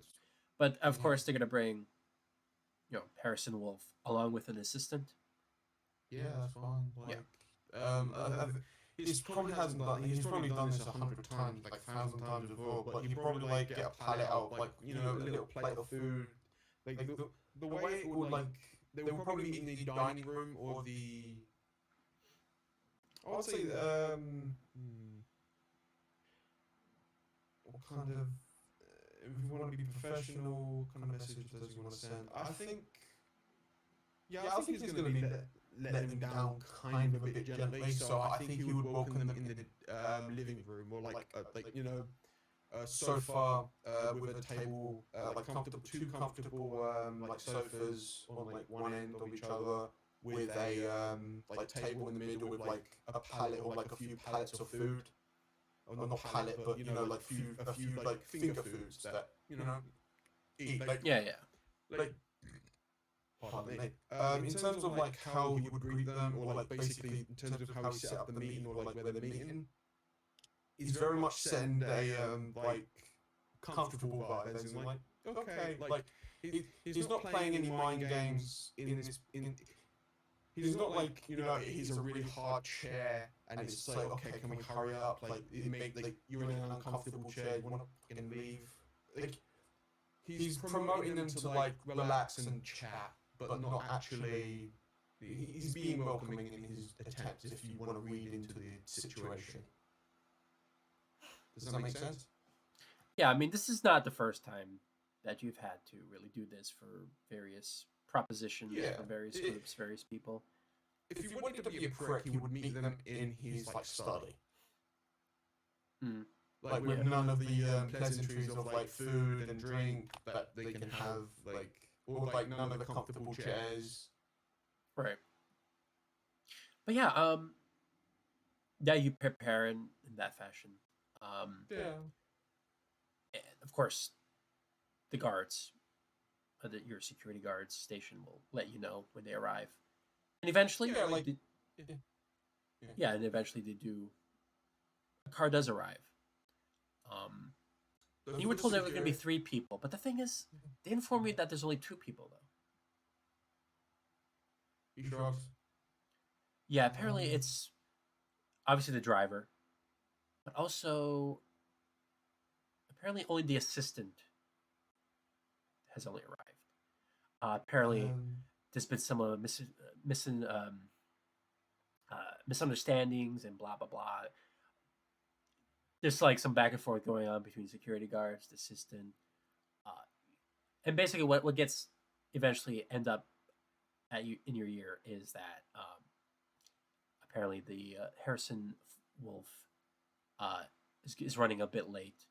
Speaker 1: But of course they're going to bring, Harrison Wolf along with an assistant.
Speaker 2: Yeah, that's fine. Like, he's probably hasn't done. He's probably done this 100 times, like 1,000 times before. But he probably like get a pallet out, like a little plate of food. Like the way it would like they would probably eat in the dining room or the. I would say what kind of if you want to be professional, what kind of message does he want to send? I think. Yeah, I think he's going to be letting them down kind of a bit gently. So I think he would welcome them in the living room or like a sofa with a table, like two comfortable like sofas on like one end of each other with a like table in the middle with like a pallet or like a few pallets of food. Or not pallet, but like a few like finger foods that eat like like. Pardon me. In terms of like how he would greet them, or like basically in terms of how he set up the meeting, or like where they're meeting, he's very much setting a like comfortable vibe. As in like okay, like he's not playing any mind games in this. He's not like he's a really hard chair and it's like okay, can we hurry up? Like it make like you're in an uncomfortable chair, you want to leave. Like he's promoting them to like relax and chat. But not actually. He's being welcoming in his attempts. If you want to read into the situation, does that make sense?
Speaker 1: Yeah, I mean, this is not the first time that you've had to really do this for various propositions, for various groups, various people.
Speaker 2: If he wanted to be a prick, he would meet them in his like study, like with none of the pleasantries of like food and drink that they can have, like. Or like none of the comfortable chairs.
Speaker 1: Right. But yeah, you prepare in that fashion.
Speaker 2: Yeah.
Speaker 1: And of course, the guards, your security guards station will let you know when they arrive. And eventually, and eventually they do. A car does arrive. You were told there were going to be 3 people, but the thing is, they informed me that there's only 2 people, though.
Speaker 2: He shrugs.
Speaker 1: Yeah, apparently it's obviously the driver, but also apparently only the assistant has only arrived. Apparently, there's been some misunderstandings and blah blah blah. There's like some back and forth going on between security guards, the assistant, uh, and basically what gets eventually end up at you in your ear is that apparently the Harrison Wolf uh, is running a bit late,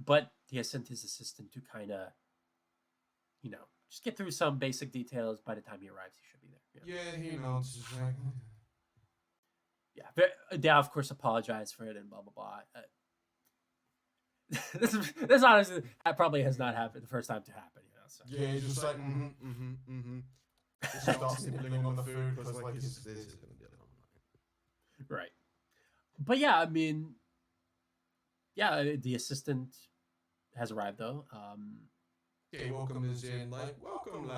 Speaker 1: but he has sent his assistant to kind of, just get through some basic details. By the time he arrives, he should be there.
Speaker 2: Yeah, he nods.
Speaker 1: Yeah, they of course apologize for it and blah blah blah. This honestly probably has not happened the first time to happen. So.
Speaker 2: Yeah, he's just like He starts nibbling on the food because like this is gonna be a long night.
Speaker 1: Right, but yeah, I mean, yeah, the assistant has arrived though.
Speaker 2: Yeah, he welcomes in like welcome.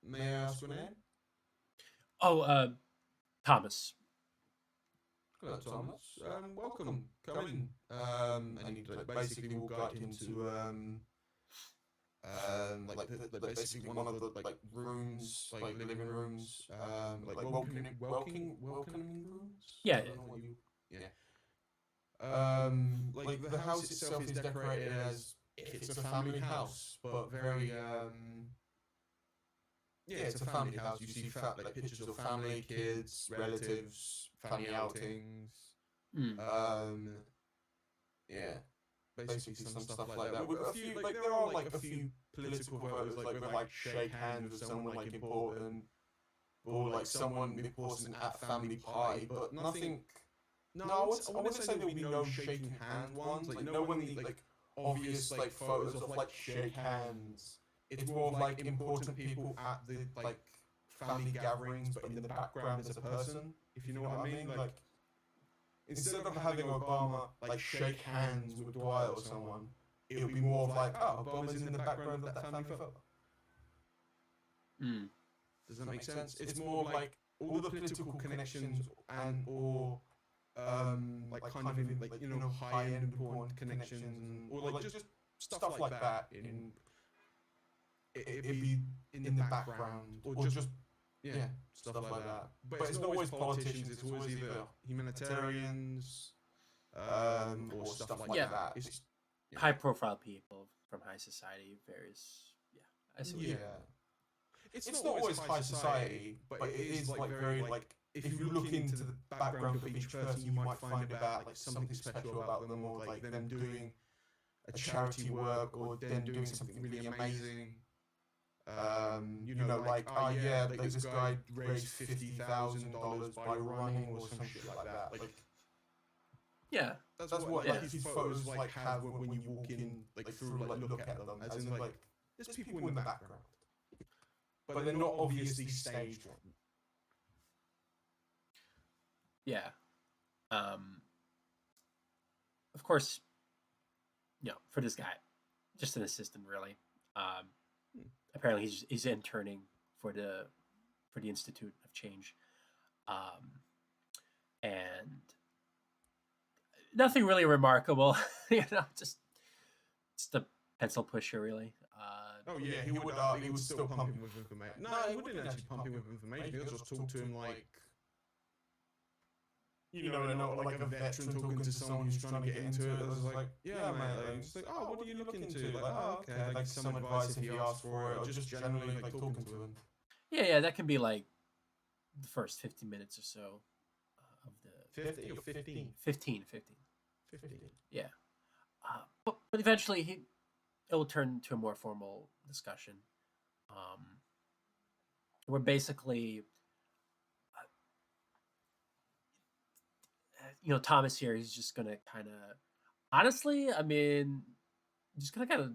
Speaker 2: May I ask your name?
Speaker 1: Oh, Thomas.
Speaker 2: Hello, Thomas. Welcome. Come in. And he like, basically will guide him to basically one of the like rooms, like living rooms, like welcoming rooms.
Speaker 1: Yeah.
Speaker 2: Like the house itself is decorated as if it's a family house, but very yeah, it's a family house. You see like pictures of family, kids, relatives, family outings. Yeah, basically some stuff like that. With a few, like there are like a few political photos, like with like shake hands with someone like important, or like someone important at family party, but nothing. No, I wouldn't say there will be no shaking hand ones. Like no one like obvious like photos of like shake hands. It's more of like important people at the like family gatherings, but in the background as a person. If you know what I mean, like instead of having Obama like shake hands with Dwight or someone, it would be more of like, oh, Obama's in the background of that family photo. Does that make sense? It's more like all the political connections and or like kind of in, like high end important connections or like just stuff like that in. It'd be in the background, or just stuff like that. But it's not always politicians. It's always either humanitarians, or stuff like that. It's
Speaker 1: high-profile people from high society, various. Yeah, I see.
Speaker 2: It's not always high society, but it is like very like if you look into the background of each person, you might find about like something special about them, or like them doing a charity work, or them doing something really amazing. Like this guy raised $50,000 by running or some shit like that. Like,
Speaker 1: yeah,
Speaker 2: that's what like these photos like have when you walk in, like through like look at them, as in like there's people in the background, but they're not obviously staged.
Speaker 1: Yeah, of course, for this guy, just an assistant, really. Apparently he's interning for the Institute of Change, and nothing really remarkable, just a pencil pusher, really.
Speaker 2: He would still pump him with information. No, he wouldn't actually pump him with information. He would just talk to him like, not like a veteran talking to someone who's trying to get into it. It was like, yeah, mate. Like, just like, oh, what are you looking into? Like, oh, okay. Like some advice if he asks for it, or just generally like talking to him.
Speaker 1: Yeah, that can be like the first 15 minutes or so of the
Speaker 2: 50 or 15?
Speaker 1: 15. Yeah, but eventually it will turn to a more formal discussion, where basically. Thomas here, he's just gonna kind of, honestly, I mean, just gonna kind of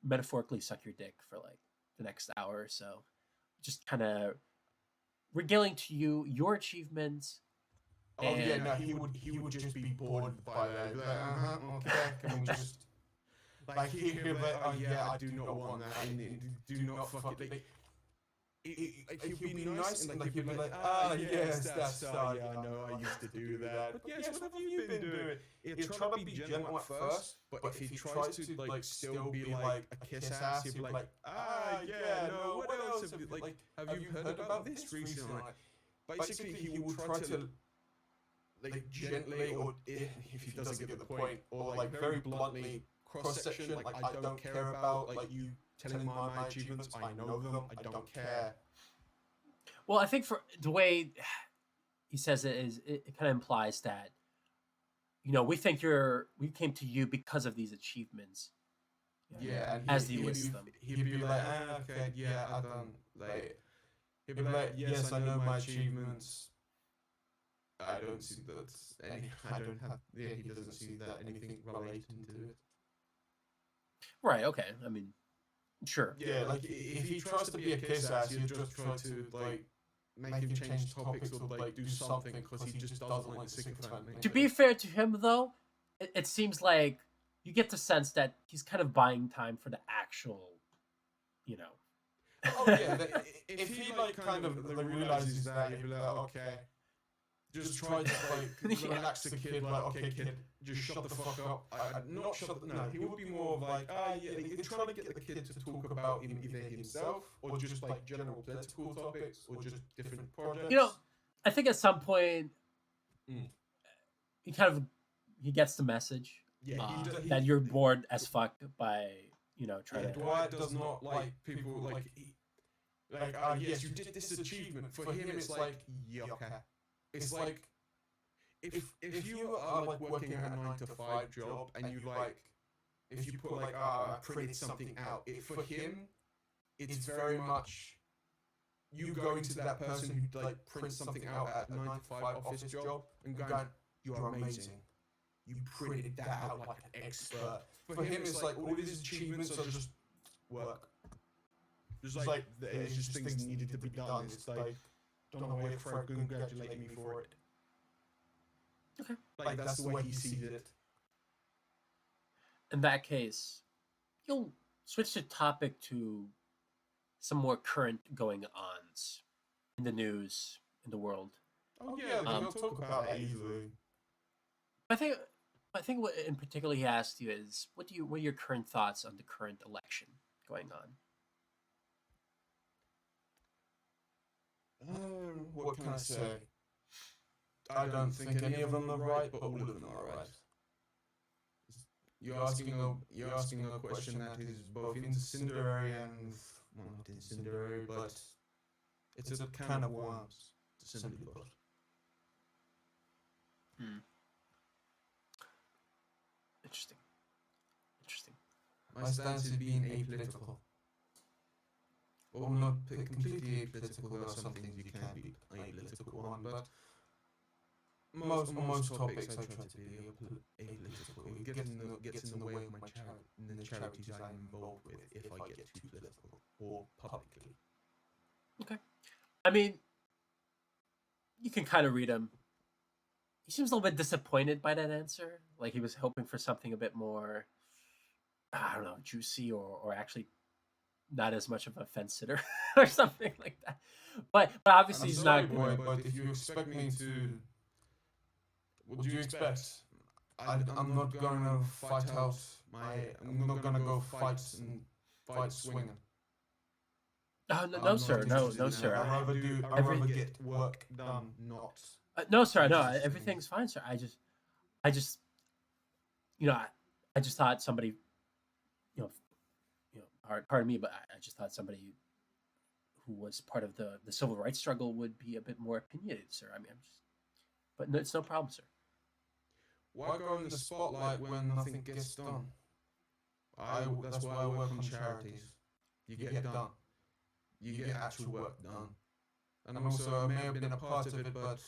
Speaker 1: metaphorically suck your dick for like the next hour or so, just kind of regaling to you your achievements.
Speaker 2: Oh yeah, no, he would just be bored by that. Like, okay, can we just like he'll be like, oh yeah, I do not want that, and do not fuck it. he'll be nice and like he'll be like, ah, yes, that star, yeah, I know, I used to do that. But yes, what have you been doing? He'll try to be gentle at first, but if he tries to like still be like a kiss ass, he'll be like, ah, yeah, no, what else have you heard about this recently? Like, basically, he will try to like gently, or if he doesn't get the point, or like very bluntly cross section, like I don't care about like you telling my achievements. I know them. I don't care.
Speaker 1: Well, I think for the way he says it is, it kind of implies that, you know, we think we came to you because of these achievements.
Speaker 2: Yeah, and
Speaker 1: as he lists them,
Speaker 2: he'd be like, ah, okay, yeah, I don't like. He'd be like, yes, I know my achievements. I don't see that any. I don't have. Yeah, he doesn't see that anything relating to it.
Speaker 1: Right. Okay. I mean, sure.
Speaker 2: Yeah, like if he tries to be a kiss ass, you just try to like make him change topics or like do something because he just doesn't like the sycophant.
Speaker 1: To be fair to him, though, it seems like you get the sense that he's kind of buying time for the actual, you know.
Speaker 2: Oh yeah, if he like kind of like, realizes that, he'd be like, okay, just try to like relax the kid, like, okay, kid, just shut the fuck up. Not shut. No, he would be more of like, yeah, he's trying to get the kid to talk about either himself or just like general political topics or just different projects.
Speaker 1: You know, I think at some point he gets the message.
Speaker 2: Yeah,
Speaker 1: that you're bored as fuck by, you know, trying to.
Speaker 2: Dwight does not like people like yes, you did this achievement. For him, it's like, yeah, okay. It's like if you are like working at a 9-to-5 job and you like if you put like I printed something out, for him it's very much you going to that person who like prints something out at a 9-to-5 office job and going, you're amazing. You printed that out like an expert. For him, it's like all these achievements are just work. Just like there's just things needed to be done. It's like, don't wait for congratulate me for it.
Speaker 1: Okay.
Speaker 2: Like that's the way he sees it.
Speaker 1: In that case, you'll switch the topic to some more current going-ons in the news, in the world.
Speaker 2: Oh yeah, we'll talk about that easily.
Speaker 1: I think what in particular he asked you is, what are your current thoughts on the current election going on?
Speaker 2: What can I say? I don't think any of them are right, but all of them are right. You're asking a question that is both incendiary and not incendiary, but it's a can of worms, to simply put.
Speaker 1: Interesting.
Speaker 2: My stance is being apolitical. Well, not completely apolitical. There are some things you can be apolitical on, but most topics I try to be apolitical. It gets in the way of my the charities I'm involved with if I get too political or publicly.
Speaker 1: Okay. I mean, you can kind of read him. He seems a little bit disappointed by that answer. Like he was hoping for something a bit more, I don't know, juicy or actually not as much of a fence sitter or something like that. But obviously he's not.
Speaker 2: Boy, but if you expect me to, what do you expect? I'm not gonna fight out I'm not gonna go fight swinging.
Speaker 1: No, sir. No, sir.
Speaker 2: I'd rather get work done, not.
Speaker 1: No, sir. No, everything's fine, sir. I just, you know, I just thought somebody, you know, pardon me, but I just thought somebody who was part of the civil rights struggle would be a bit more opinionated, sir. I mean, but no, it's no problem, sir.
Speaker 2: Why go in the spotlight when nothing gets done? That's why I work on charities. You get done. You get actual work done. And also, I may have been a part of it, but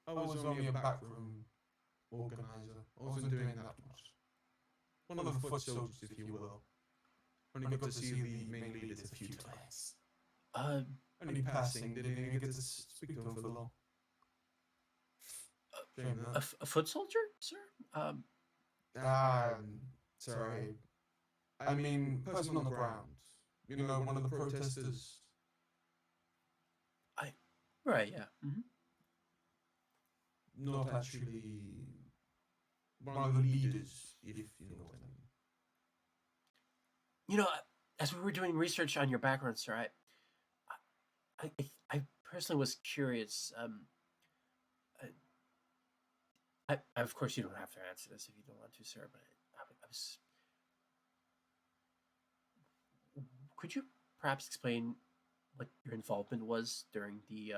Speaker 2: I was only a backroom organizer. I wasn't doing that much. One of the foot soldiers, if you will. Only got to see the main leaders a few times. Only passing, didn't even get to speak to him for long.
Speaker 1: A foot soldier, sir?
Speaker 2: Sorry. I mean, person on the ground. You know, one of the protesters.
Speaker 1: Right. Yeah. Hmm.
Speaker 2: Not actually one of the leaders, if you know what I mean.
Speaker 1: You know, as we were doing research on your background, sir, I personally was curious. Of course, you don't have to answer this if you don't want to, sir. But I was. Could you perhaps explain what your involvement was during the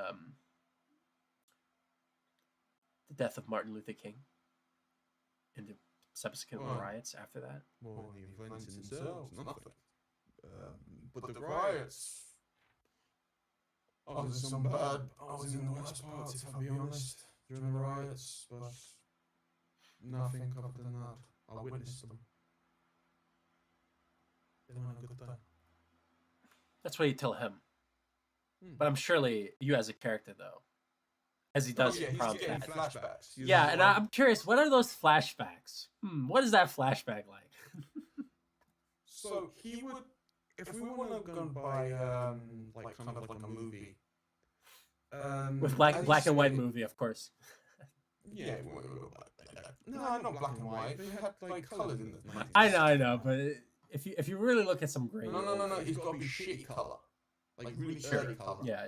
Speaker 1: death of Martin Luther King and the subsequent riots after that?
Speaker 2: Well, the events themselves, nothing. But the riots, I was in the worst parts, if I'll be honest, during the riots, but nothing other than that. I witnessed them. They weren't a good time.
Speaker 1: That's what you tell him. But I'm surely you as a character, though, as he does.
Speaker 2: He's getting flashbacks.
Speaker 1: Yeah, and I'm curious, what are those flashbacks? What is that flashback like?
Speaker 2: So he would, if we want to go by like kind of like a movie,
Speaker 1: with black and white movie, of course.
Speaker 2: Yeah, no, not black and white. They had like colours in the 90s.
Speaker 1: I know, but if you really look at some gray,
Speaker 2: no, it's got to be shitty colour, like really early colour.
Speaker 1: Yeah.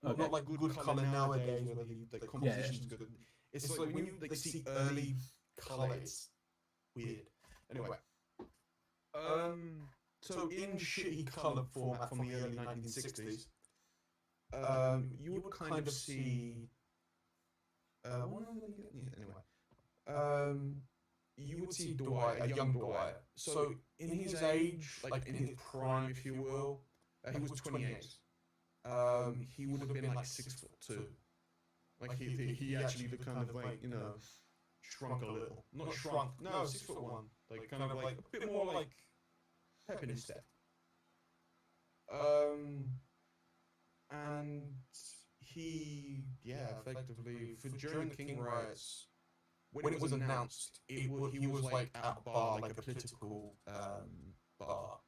Speaker 1: Okay.
Speaker 2: Not like good colour nowadays where the composition's good. It's like when you like see early colour, it's weird. Anyway, so in shitty colour format from the early 1960s, you would kind of see. You would see Dwight, a young Dwight. So in his age, like in his prime, if you will, he was 28. He would have been like 6'2". Like he actually looked kind of like, you know, shrunk a little. Not shrunk, no, 6'1". Like kind of like a bit more like pep in his step. And he, effectively, during the King riots, when it was announced, he was like at a bar, like a political bar.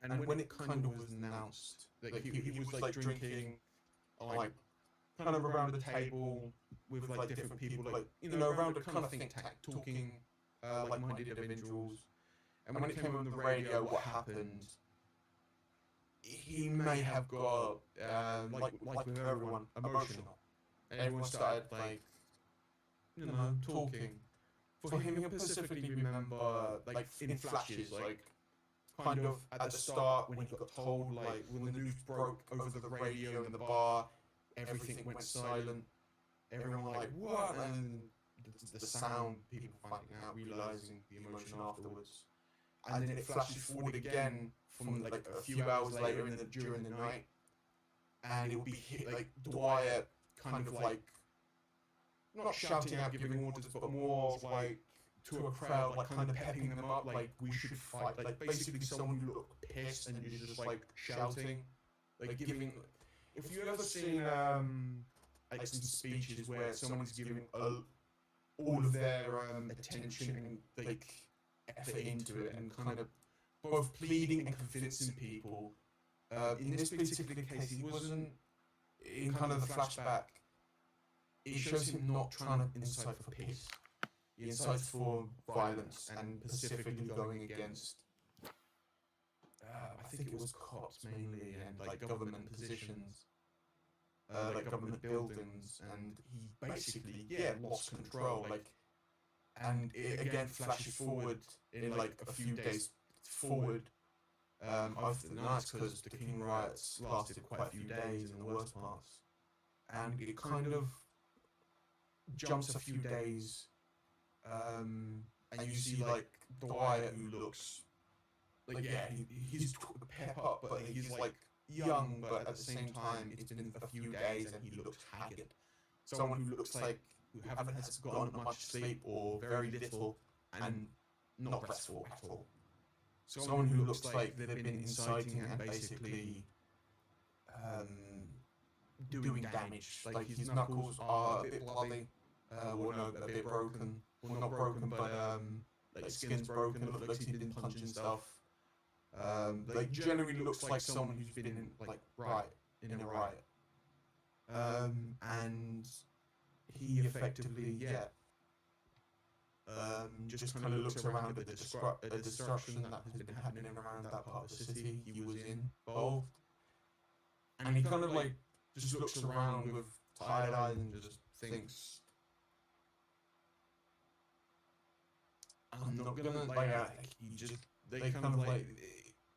Speaker 2: And when it kind of was announced, like he was like drinking, like kind of around the table with like different people, like, you know, around a kind of think tank, talking like-minded individuals. And when it came on the radio, what happened? He may have got like with everyone, emotional. And everyone started like, you know, talking. For him, he'll specifically remember like in flashes, like kind of at the start when he got told, like when the news broke over the radio in the bar, everything went silent. Everyone like, what? And the sound, people finding out, realizing the emotion afterwards. And then it flashes forward again from like a few hours later during the night, and it will be like Dwyer kind of like not shouting out, giving orders, but more like to a crowd, like kind of pepping them up, like we should fight, like basically someone who looked pissed and is just like shouting, like giving. If you ever seen like some speeches where someone's giving all of their attention and like effort into it and kind of both pleading and convincing people. In this particular case, he wasn't in kind of the flashback. It shows him not trying to incite for peace. He incites for violence and specifically going against, I think it was cops mainly and like government positions, like government buildings, and he basically lost control. Like, and it again flashes forward in like a few days forward after the nights, because the King riots lasted quite a few days in the worst parts, and it kind of jumps a few days, and you see like Dwyer, who looks like he's pep up, but he's like young, but at the same time it's been a few days and he looks haggard. Someone who looks like who haven't gotten much sleep or very little and not restful at all. Someone who looks like they've been inciting and basically doing damage. Like his knuckles are a bit bloody, well no, a bit broken. Well, not broken, but like skin's broken. It looks like he's been punched and stuff. Like generally looks like someone who's been in, like, right in a riot. And he effectively, just kind of looks around at the destruction that has been happening around that part of the city he was involved, and he kind of like just looks around with tired eyes and just thinks, I'm not gonna they kind of like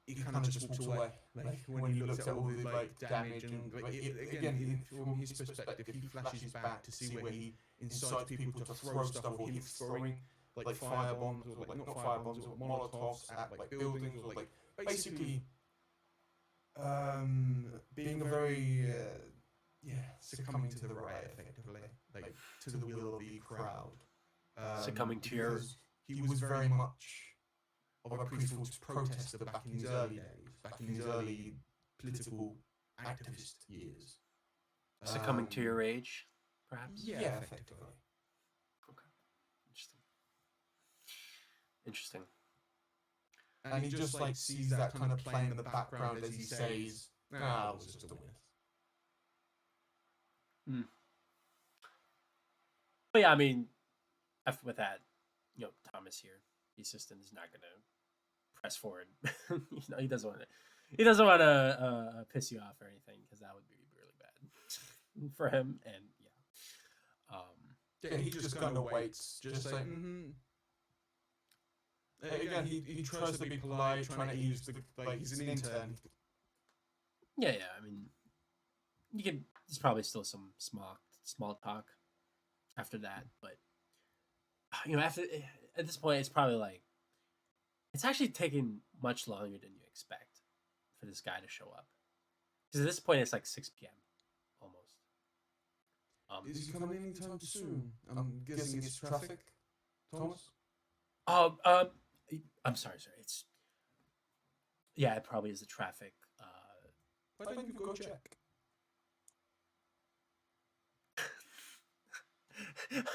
Speaker 2: he kind of just walks away, like when he looks at all the like damage and like, again from his perspective he flashes back to see where he incites people to throw stuff, or him throwing like firebombs, or like not firebombs, or molotovs at like buildings, or like basically being a very succumbing to the riot effectively, like to the will of the crowd,
Speaker 1: Succumbing to your...
Speaker 2: he was very much of a peaceful protester back in his early days, back in his early political activist years.
Speaker 1: Succumbing to your age, perhaps?
Speaker 2: Yeah, effectively.
Speaker 1: Okay. Interesting.
Speaker 2: And he just like sees that kind of playing in the background as he says, "Ah, it was just a myth."
Speaker 1: But yeah, I mean, with that, Thomas here, the assistant, is not gonna press forward. He doesn't want to. He doesn't want to piss you off or anything, because that would be really bad for him. And
Speaker 2: yeah, he just kind of waits, just like. Again, he tries to be polite, trying to use the like he's an intern.
Speaker 1: Yeah. I mean, there's probably still some small talk after that, but at this point, it's probably like it's actually taking much longer than you expect for this guy to show up. Because at this point, it's like 6 p.m. almost.
Speaker 2: Is he coming anytime soon? I'm guessing it's traffic, Thomas.
Speaker 1: I'm sorry. It probably is the traffic.
Speaker 2: Why don't you go check?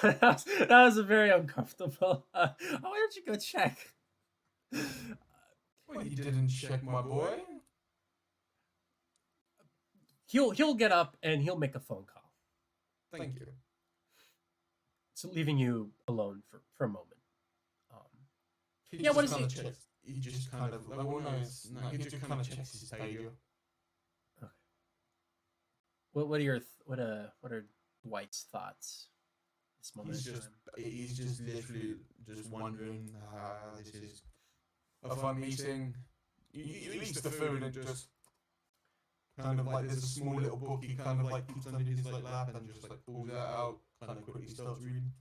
Speaker 1: That was a very uncomfortable. Why don't you go check?
Speaker 2: Well, you didn't check, my boy.
Speaker 1: He'll get up and he'll make a phone call.
Speaker 2: Thank you.
Speaker 1: So leaving you alone for a moment.
Speaker 2: What is he? He just kind of he just kind of checks his pager.
Speaker 1: Okay. What are Dwight's thoughts this moment?
Speaker 2: He's just literally just wondering, this is a fun meeting. He eats the food and just kind of like there's a small little book he kind of like puts under his like lap and just like pulls that out, kind of quickly starts reading.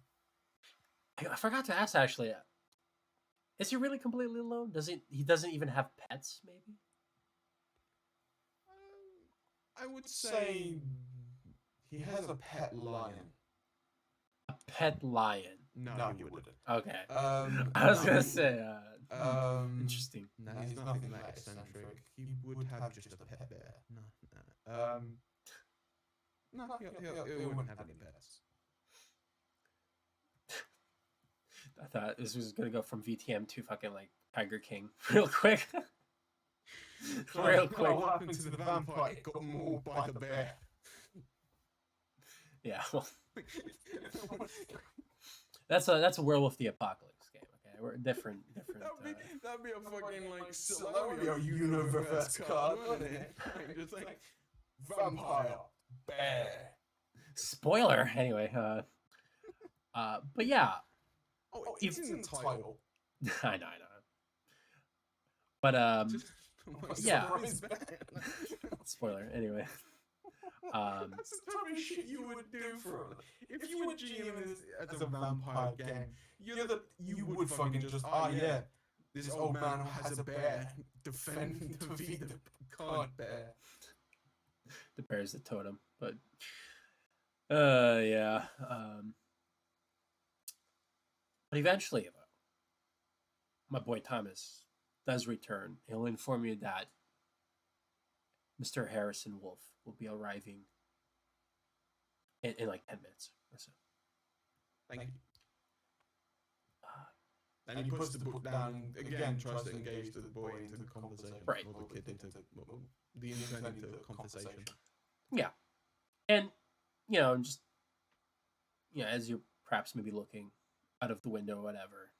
Speaker 1: I forgot to ask actually. Is he really completely alone? He doesn't even have pets, maybe?
Speaker 2: I would say he has a pet lion.
Speaker 1: A pet lion?
Speaker 2: No, he wouldn't.
Speaker 1: Okay. I was gonna say, interesting.
Speaker 2: No, he's nothing that eccentric. He would have just a pet bear. No, he wouldn't have any pets.
Speaker 1: I thought this was gonna go from VTM to fucking like Tiger King real quick. Real quick.
Speaker 2: What happened to the vampire? It got mauled by the bear.
Speaker 1: Yeah, well, that's a Werewolf the Apocalypse game. Okay, we're different.
Speaker 2: That'd be a fucking like scenario universe card, wouldn't it? Just like vampire, bear.
Speaker 1: Spoiler. Anyway, but yeah.
Speaker 2: Oh, it's in the title.
Speaker 1: I know. But yeah. Spoiler. Anyway.
Speaker 2: That's the type of shit you would do for if you were GM as a vampire game. You would fucking just this old man has a bear. Defend the card bear.
Speaker 1: The bear's the totem, but yeah. But eventually, though, my boy Thomas does return. He'll inform you that Mr. Harrison Wolf will be arriving in like 10 minutes or so.
Speaker 2: Thank you. And he puts the book down and again, tries to engage the boy into the conversation.
Speaker 1: Right.
Speaker 2: Or the kid into the intern into the conversation.
Speaker 1: Yeah, and just as you're perhaps maybe looking out of the window or whatever,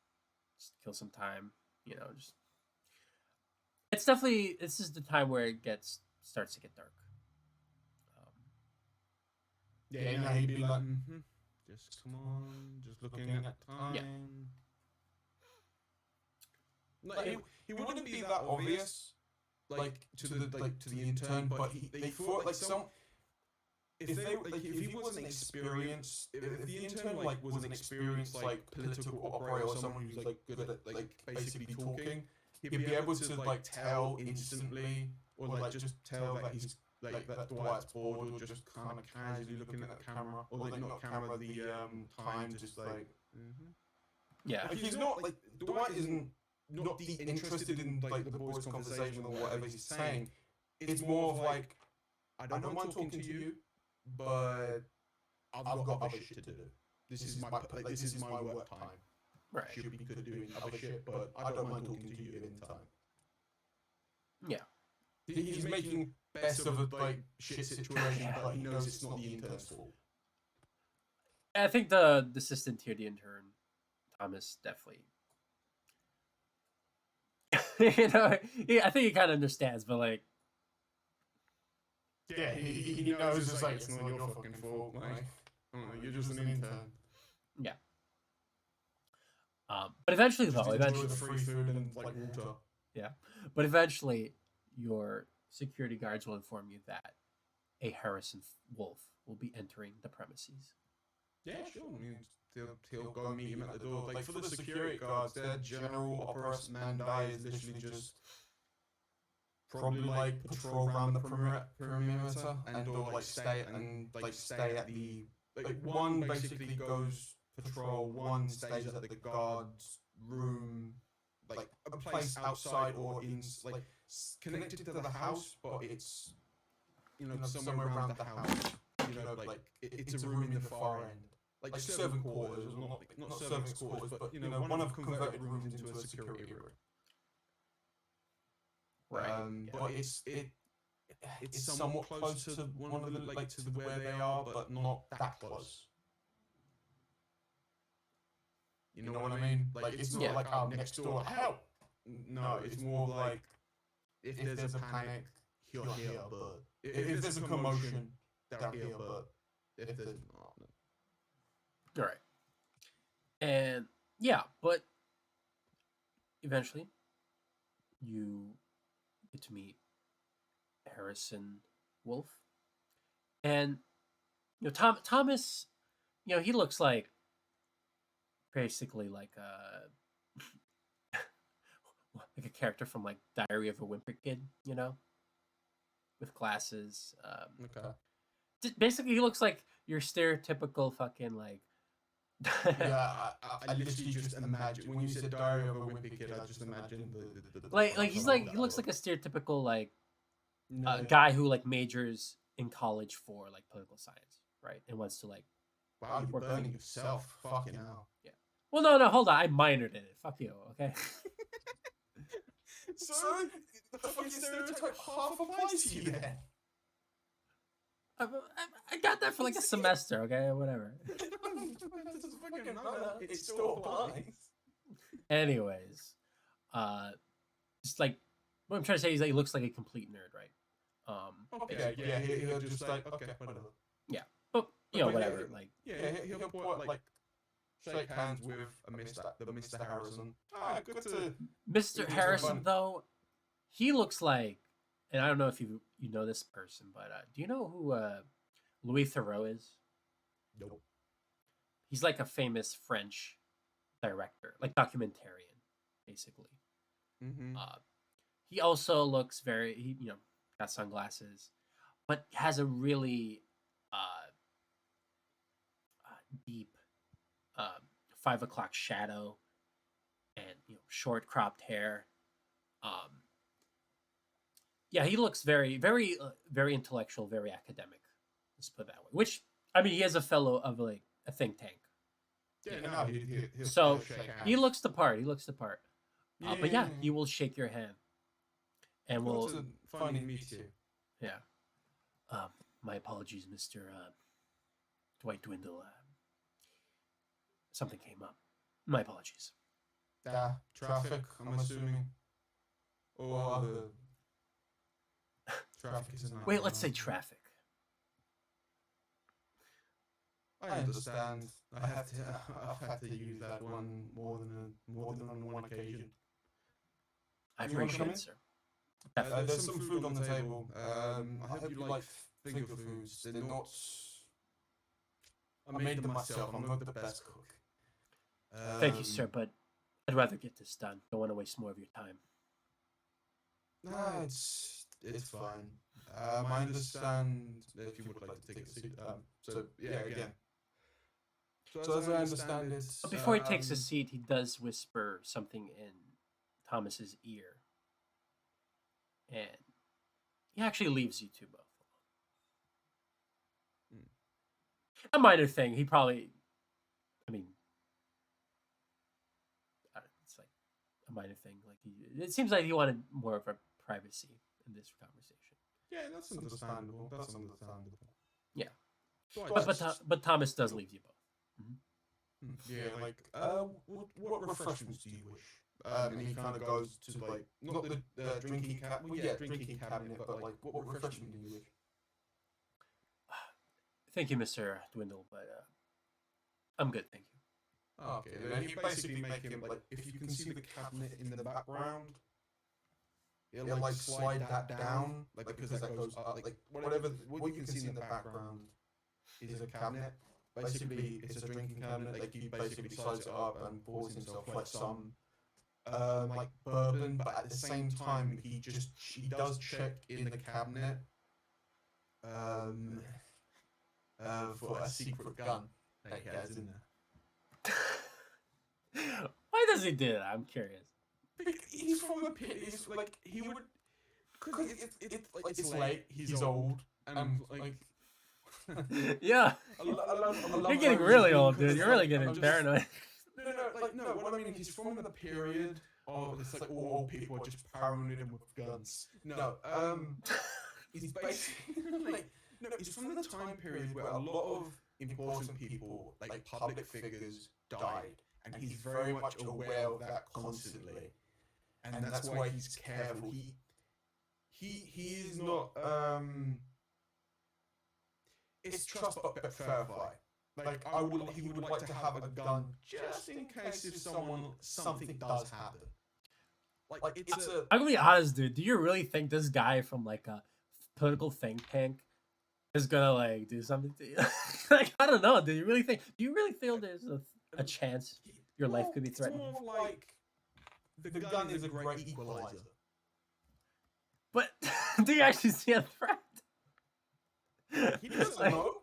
Speaker 1: just kill some time. Just it's definitely this is the time where it starts to get dark. Um,
Speaker 2: Yeah, he'd be like, just come on, just looking at time.
Speaker 1: Yeah.
Speaker 2: Like, he wouldn't be that obvious, like to the intern, but they thought like if he wasn't experienced, if the intern like was an experienced like political operator or someone who's like good at like basically talking, he'd be able to like tell instantly, or like just tell that he's like that Dwight's bored, or just kind of casually looking at the camera, or like not camera, the time, just like
Speaker 1: yeah.
Speaker 2: like he's not like Dwight isn't not interested in like the boys' conversation or whatever he's saying. It's more of like, I don't mind talking to you, but I've got other shit to do. This is my work time.
Speaker 1: Right.
Speaker 2: Should be good doing other shit, but I don't mind talking to you in time.
Speaker 1: Yeah.
Speaker 2: He's making best of a like shit situation, but he knows it's not the intern's fault.
Speaker 1: I think the assistant here, the intern, Thomas, definitely. I think he kind of understands, but like,
Speaker 2: yeah, he knows it's like it's not your fucking fault. Like, you're just an intern.
Speaker 1: Yeah. But eventually,
Speaker 2: just
Speaker 1: though,
Speaker 2: enjoy the free food and like water.
Speaker 1: Yeah, but eventually, your security guards will inform you that a Harrison Wolf will be entering the premises.
Speaker 2: Yeah, sure. I mean, he'll go meet him at the door. Like for the security guards, their general operas mandai is literally just probably like patrol around the perimeter and or like stay at the like one basically goes patrol, one stays at the guards room, like a place outside or in like connected to the house, but it's somewhere around the house. Like it's a room in the far end. Like servant quarters, or not servants' quarters, but one of converted rooms into a security room.
Speaker 1: Right.
Speaker 2: But it's somewhat close to one of the like to where they are, but not that close. You know what I mean? Like it's not like next door, help. No, it's more like if there's a panic, you're here, but if there's a commotion, they're here, but if there's not.
Speaker 1: All right. And yeah, but eventually you get to meet Harrison Wolf. And Thomas, he looks like basically like like a character from like Diary of a Wimpy Kid, with glasses.
Speaker 2: Okay.
Speaker 1: Basically, he looks like your stereotypical fucking like.
Speaker 2: Yeah, I literally just imagine when you said Diary of a Wimpy Kid, I just imagined the
Speaker 1: like he looks like a stereotypical like guy who like majors in college for like political science, right, and wants to like.
Speaker 2: Wow, you're burning yourself. Fucking hell.
Speaker 1: Yeah. Well, no, hold on. I minored in it. Fuck you, okay?
Speaker 2: So the fucking stereotype half applies to you then.
Speaker 1: I got that for like a semester, okay? Whatever.
Speaker 2: It still applies.
Speaker 1: Anyways, just like what I'm trying to say is that he looks like a complete nerd, right?
Speaker 2: Okay, yeah, he'll just like, okay, whatever.
Speaker 1: Yeah, but whatever.
Speaker 2: Yeah, like, yeah, he'll put like shake hands with Mr. Harrison. Good to
Speaker 1: Mr. Harrison though. He looks like, and I don't know if you know this person, but do you know who Louis Theroux is?
Speaker 2: Nope.
Speaker 1: He's like a famous French director, like documentarian, basically.
Speaker 2: Mm-hmm.
Speaker 1: He also looks he got sunglasses, but has a really deep 5 o'clock shadow, and short cropped hair. Yeah, he looks very, very, very intellectual, very academic. Let's put it that way. Which, I mean, he is a fellow of like a think tank.
Speaker 2: Yeah,
Speaker 1: so he looks the part.
Speaker 2: Yeah,
Speaker 1: but yeah, he will shake your hand, and we'll
Speaker 2: finally meet you.
Speaker 1: Yeah. My apologies, Mr. Dwight Dwindle. Something came up. My apologies.
Speaker 2: Traffic, I'm assuming. Or other... Traffic is a nightmare.
Speaker 1: Wait, let's say traffic.
Speaker 2: I understand. I've had to use that one more than on one occasion.
Speaker 1: I appreciate it, sir.
Speaker 2: There's some food on the table. I hope you like finger foods. They're not... I made them myself. I'm not the best cook.
Speaker 1: Thank you, sir, but I'd rather get this done. Don't want to waste more of your time.
Speaker 2: No, it's fine. I understand if you would like to take a seat. So yeah, again. So as I understand it,
Speaker 1: But before he takes a seat, he does whisper something in Thomas's ear, and he actually leaves you two both alone. A minor thing. He probably, I mean, it's like a minor thing. Like it seems like he wanted more of a privacy in this conversation.
Speaker 2: Yeah, that's understandable. That's understandable.
Speaker 1: Yeah,
Speaker 2: So
Speaker 1: but Thomas does leave you both.
Speaker 2: Yeah, like, what refreshments do you wish? And he kind of goes to, like, not the drinking cabinet, well, yeah, drinking cabinet, but, like, what refreshment do you wish?
Speaker 1: Thank you, Mr. Dwindle, but I'm good, thank you.
Speaker 2: Okay, then you basically make him, like, if you can see the cabinet in the background, he'll, like, slide that down, like, because that goes up, like, what you can see in the background is a cabinet. Basically, it's a drinking cabinet. Like he basically slides it up and pours himself like some, like bourbon. But at the same time, he does check in the cabinet, for a secret gun that he has in there.
Speaker 1: Why does he do that? I'm curious.
Speaker 2: He's from a pit. He's like he would, because it's late. He's old and like.
Speaker 1: Yeah. You're getting really old, dude. You're really getting paranoid.
Speaker 2: No, what I mean, he's from the period of, it's like all old people are just paranoid with guns. No, he's basically, like, no, he's from the time period where a lot of important people, like public figures, died. And he's very much aware of that constantly. And that's why he's careful. He is not, it's trust but verify. Like he would like to have a gun just in case if something does happen. Like it's a.
Speaker 1: I'm gonna be honest, dude. Do you really think this guy from like a political think tank is gonna like do something to you? Like I don't know. Do you really think? Do you really feel there's a chance your life could be threatened?
Speaker 2: It's more of like the gun is a great equalizer.
Speaker 1: But do you actually see a threat?
Speaker 2: He doesn't know.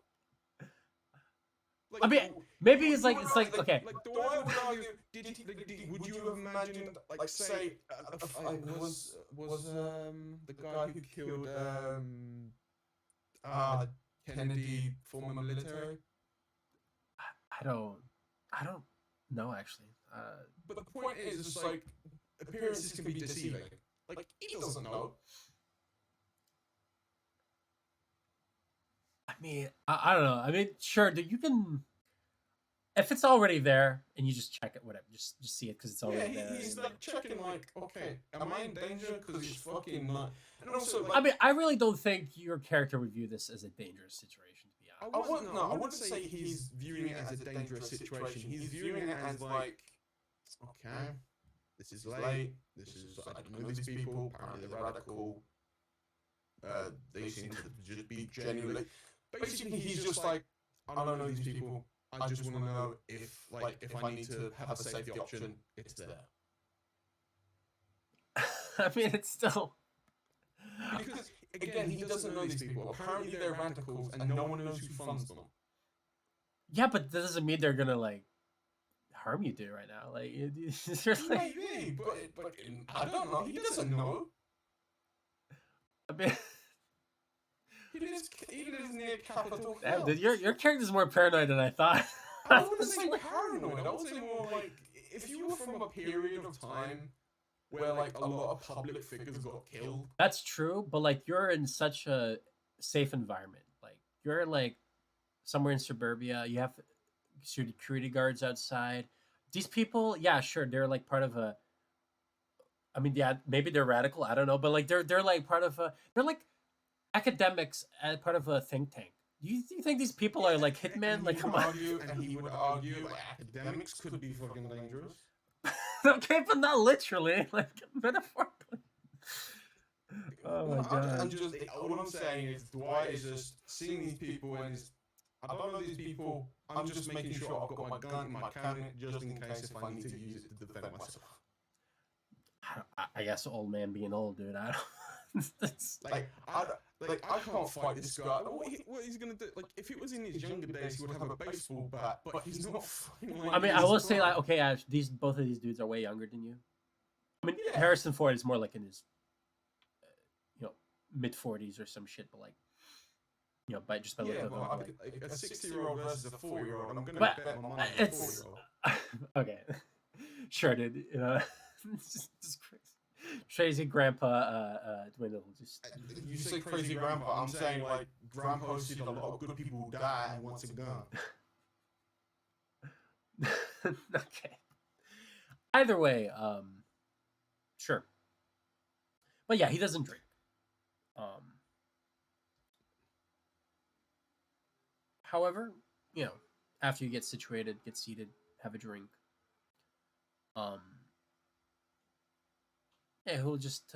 Speaker 1: Like, I mean, maybe it's like okay.
Speaker 2: Like, the way I would argue, would you have imagined, like, say, was the guy who killed Kennedy former military?
Speaker 1: I don't know actually.
Speaker 2: But the point is, it's like appearances can be deceiving. Like he doesn't know.
Speaker 1: I mean, I don't know. I mean, sure, you can. If it's already there and you just check it, whatever, just see it because it's already there.
Speaker 2: Yeah, he's like checking, like, okay, am I in danger? Because he's fucking not. And also, like,
Speaker 1: I mean, I really don't think your character would view this as a dangerous situation. To be honest,
Speaker 2: I wouldn't say he's viewing it as a dangerous situation. He's viewing it as like, okay, this is late. This is, I don't know these people. Apparently they're radical. They seem to just be genuinely. Basically, he's just like, I don't know these people. I just want to know if I need to have a safety option, it's there.
Speaker 1: I mean, it's still.
Speaker 2: Because again, he doesn't know these people. Apparently, they're radicals, and no one knows who funds them.
Speaker 1: Yeah, but that doesn't mean they're gonna like harm you, dude. Right now, like, like...
Speaker 2: Maybe, but I don't know. He doesn't know.
Speaker 1: I mean.
Speaker 2: He lives near Capitol Hill.
Speaker 1: Damn, dude, your character's more paranoid than I thought.
Speaker 2: I wouldn't say paranoid. I would say more like if you were from a period of time where like a lot of public figures got killed.
Speaker 1: That's true, but like you're in such a safe environment. Like you're like somewhere in suburbia, you have security guards outside. These people, yeah, sure, they're like part of a. I mean, yeah, maybe they're radical. I don't know, but like they're like part of a. They're like academics as part of a think tank. Do you think these people are like hitmen? Like, come on.
Speaker 2: And he would argue like academics could be fucking dangerous.
Speaker 1: Okay, but not literally, like metaphorically. Oh my god.
Speaker 2: And just all I'm saying is Dwight is just seeing these people and is I don't know these people. I'm just making sure I've got my gun in my cabinet just in case if I need to use it to defend myself.
Speaker 1: I guess old man being old, dude. I don't.
Speaker 2: I can't fight this guy. What he's gonna do? Like, if it was in his younger days, he would have a baseball bat, but he's not fighting. Like
Speaker 1: I mean, I will say, like, okay, Ash, both of these dudes are way younger than you. I mean, yeah. Harrison Ford is more like in his, mid-40s or some shit, but like, by just by
Speaker 2: look of like a 60-year-old versus a 4-year-old. I'm gonna bet my money on a 4-year-old.
Speaker 1: Okay, sure, dude. Just crazy grandpa Dwindle. Just
Speaker 2: you say crazy grandpa. I'm saying like grandpa's seen a lot of good people die and wants a gun.
Speaker 1: Okay. Either way, sure. But yeah, he doesn't drink. However, after you get situated, get seated, have a drink. Yeah, he'll just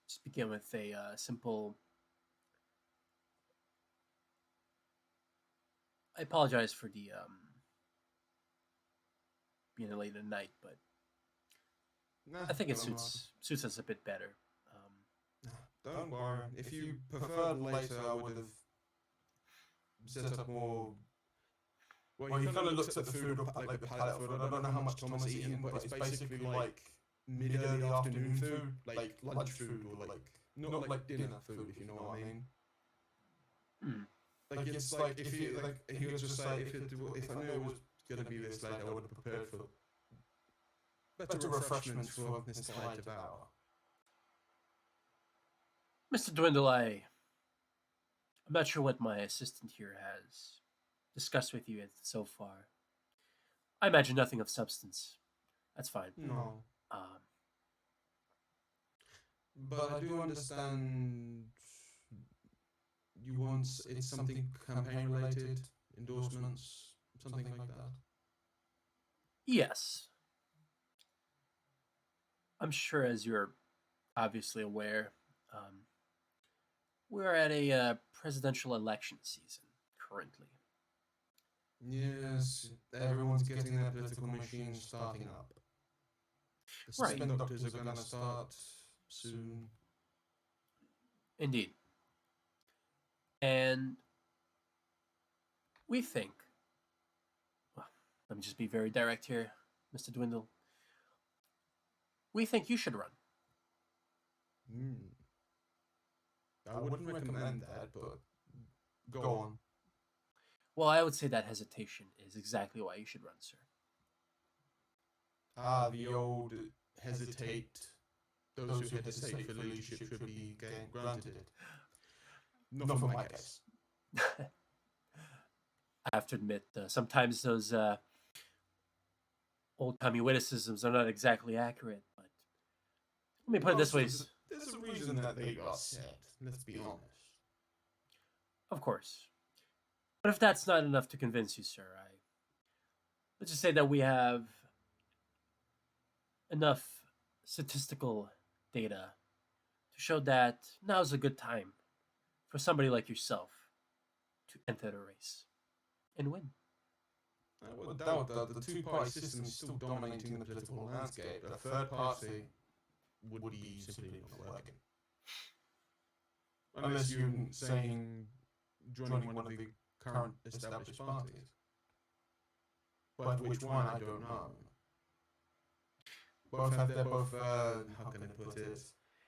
Speaker 1: just begin with a simple. I apologize for the being late at night, but I think it suits us a bit better.
Speaker 2: Don't worry. If you preferred later, I would have set up more. Well, he kind of looks at the food, like the palette food. I don't know how much Thomas is eating, but it's basically like mid-early afternoon food, like lunch food, or like not like dinner food, if you know what I mean. Like it's like if he would just say if I knew it was gonna be this late, I would have prepared for better refreshments for this late hour.
Speaker 1: Mr. Dwindle, I'm not sure what my assistant here has discussed with you so far. I imagine nothing of substance. That's fine.
Speaker 2: No. But I do understand you want it's something campaign related, endorsements, something like that.
Speaker 1: Yes. I'm sure, as you're obviously aware, we're at a presidential election season currently.
Speaker 2: Yes, everyone's getting their political machine starting up. The spin doctors are going to start soon.
Speaker 1: Indeed. And we think, well, let me just be very direct here, Mr. Dwindle. We think you should run.
Speaker 2: I wouldn't recommend that, but go on.
Speaker 1: Well, I would say that hesitation is exactly why you should run, sir.
Speaker 2: The old hesitate. Those who hesitate for leadership should be granted. Not for my case.
Speaker 1: I have to admit, sometimes those old-timey witticisms are not exactly accurate, but let me put it this way.
Speaker 2: There's a reason that they got said, let's be honest.
Speaker 1: Of course. But if that's not enough to convince you, sir, let's just say that we have enough statistical data to show that now's a good time for somebody like yourself to enter the race and win.
Speaker 2: I would doubt that the two-party system is still dominating the political landscape. A third party would be simply not working. Unless you're saying joining one of the current established parties. But which one, I don't know. Both have their how can I put it?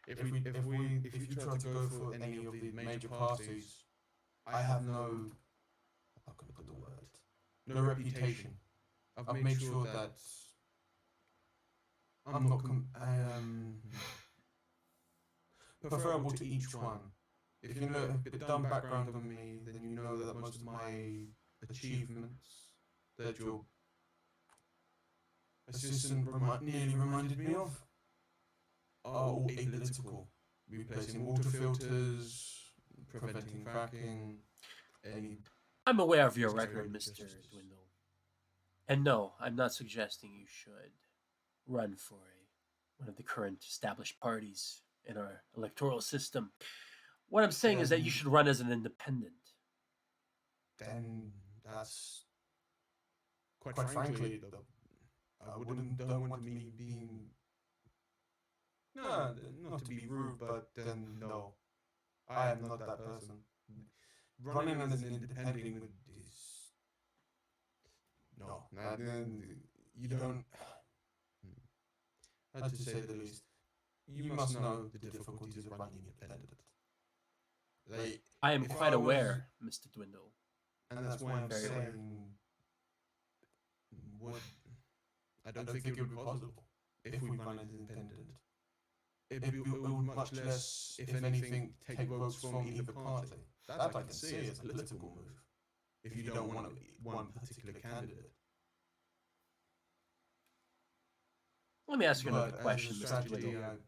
Speaker 2: If you try to go for any of the major parties, I have no, how can I put the word? No reputation. I've made sure that preferable to each one. If you know a bit dumb background on me, then you know that most of my achievements that your assistant nearly reminded me of are all apolitical. Replacing water filters, preventing fracking, any...
Speaker 1: I'm aware of your record, Mr. Dwindle. And no, I'm not suggesting you should run for one of the current established parties in our electoral system. What I'm saying is that you should run as an independent.
Speaker 2: Then that's... Quite frankly, I don't want me being... No, not to be rude, but then no. I am not that person. Running as an independent is... No, you don't... How to say the least. You must know the difficulties of running independent.
Speaker 1: I am quite aware, Mr. Dwindle.
Speaker 2: And that's why I'm saying... I don't think it would be possible if we run as independent. It would much less, if anything, take votes from either party. That I can see as a political move. If you don't want one particular candidate.
Speaker 1: Let me ask you another question, Mr. Dwindle.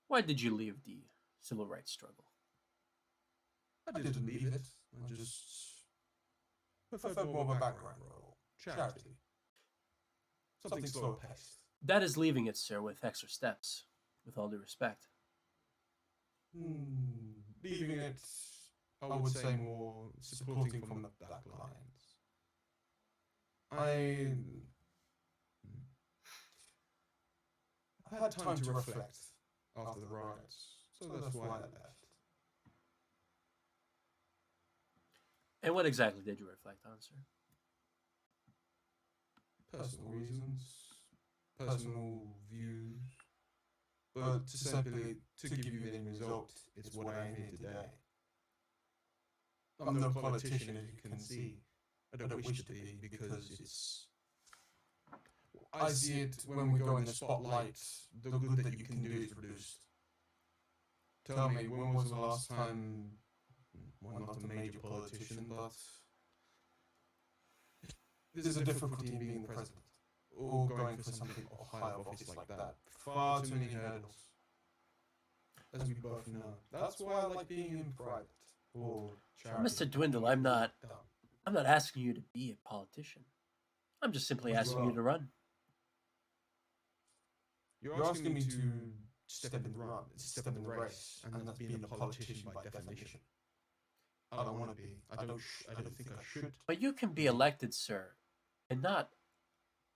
Speaker 1: Why did you leave the civil rights struggle?
Speaker 2: I didn't leave it. I just preferred more of a background role. Charity. Something slower paced.
Speaker 1: That is leaving it, sir, with extra steps, with all due respect.
Speaker 2: Leaving it, I would say, more supporting from the back lines. I had time to reflect after the riots, so that's why I left.
Speaker 1: And what exactly did you reflect on, sir?
Speaker 2: Personal reasons, personal views, but to give you the end result, it's what I am here today. I'm no politician, as you can see. I don't wish to be, because it's... I see it when we go in the spotlight, the good that you can do is reduced. Tell me, when was the last time, well, not a major politician, but there's a difficulty in being the president, or going for something high office like that. Far too many hurdles, as we both know. That's why I like being in private, or charity.
Speaker 1: Mr. Dwindle, I'm not asking you to be a politician. I'm just simply asking you to run.
Speaker 2: You're asking me to step in the race, and that's being a politician by definition. I don't want to be. I don't think I should.
Speaker 1: But you can be elected, sir, and not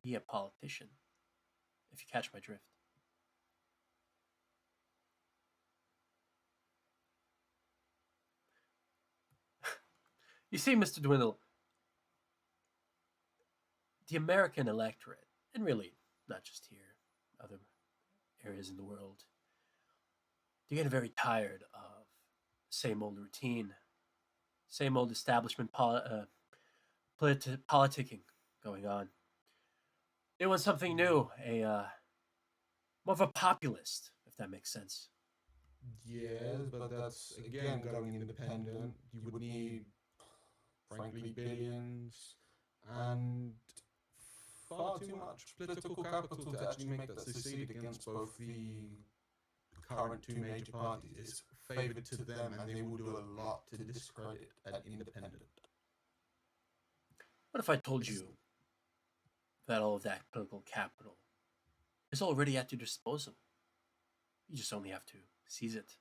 Speaker 1: be a politician, if you catch my drift. You see, Mr. Dwindle, the American electorate, and really not just here, other areas in the world, they get very tired of same old routine, same old establishment politicking going on. They want something new, more of a populist, if that makes sense.
Speaker 2: Yes, but that's, again, going independent. You would need, frankly, billions and far too much political capital to actually make that succeed against both the current two major parties. It's favoured to them, and they will do a lot to discredit an independent.
Speaker 1: What if I told you that all of that political capital is already at your disposal? You just only have to seize it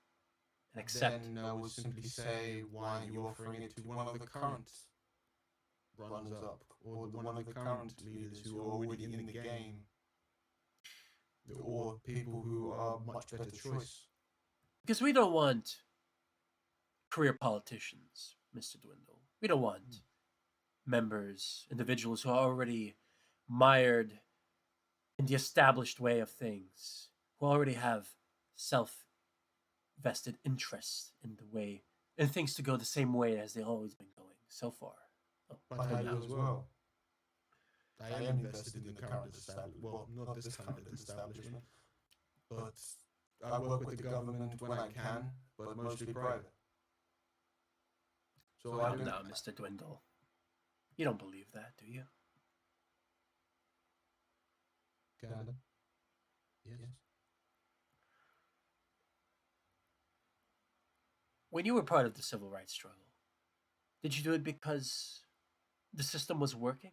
Speaker 1: and accept.
Speaker 2: Then I would simply say, why aren't you offering it to one of the current runners-up, or one of the current leaders who are already in the game, or people who are much better choice?
Speaker 1: Because we don't want career politicians, Mr. Dwindle. We don't want members, individuals who are already mired in the established way of things, who already have self-vested interest in the way, and things to go the same way as they've always been going so far.
Speaker 2: But I do as well. I am invested in the current establishment. Well, not this current establishment, but I work with the government when I can, but mostly private. So I
Speaker 1: Well,
Speaker 2: don't.
Speaker 1: now, Mr. Dwindle, you don't believe that, do you?
Speaker 2: Kinda. Yes.
Speaker 1: When you were part of the civil rights struggle, did you do it because the system was working?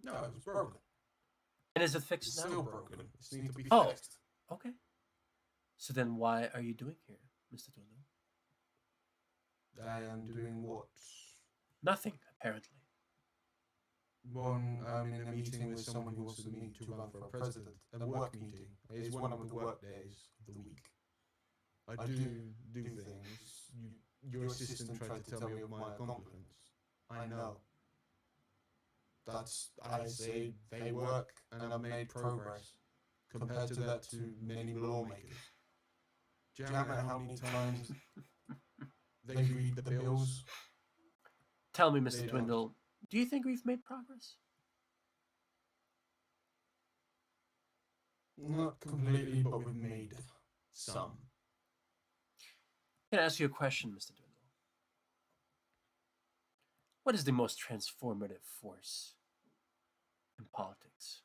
Speaker 2: No, it was broken.
Speaker 1: And is it
Speaker 2: It's
Speaker 1: fixed now?
Speaker 2: still broken. It needs to be
Speaker 1: Oh.
Speaker 2: fixed.
Speaker 1: Okay. So then why are you doing here, Mr. Dwindle?
Speaker 2: I am doing what?
Speaker 1: Nothing, apparently.
Speaker 2: One, I'm in a meeting with someone who wants to meet to run for president. A work meeting. It's one of the work days of the week. I do things. Your assistant tried to tell me of my accomplishments. I know. I say they work and I've made progress compared to that to many lawmakers. Do you know how many times they read the bills?
Speaker 1: Tell me, Mr.
Speaker 2: They
Speaker 1: Dwindle, do you think we've made progress?
Speaker 2: Not completely, but we've made some.
Speaker 1: Can I ask you a question, Mr. Dwindle? What is the most transformative force in politics?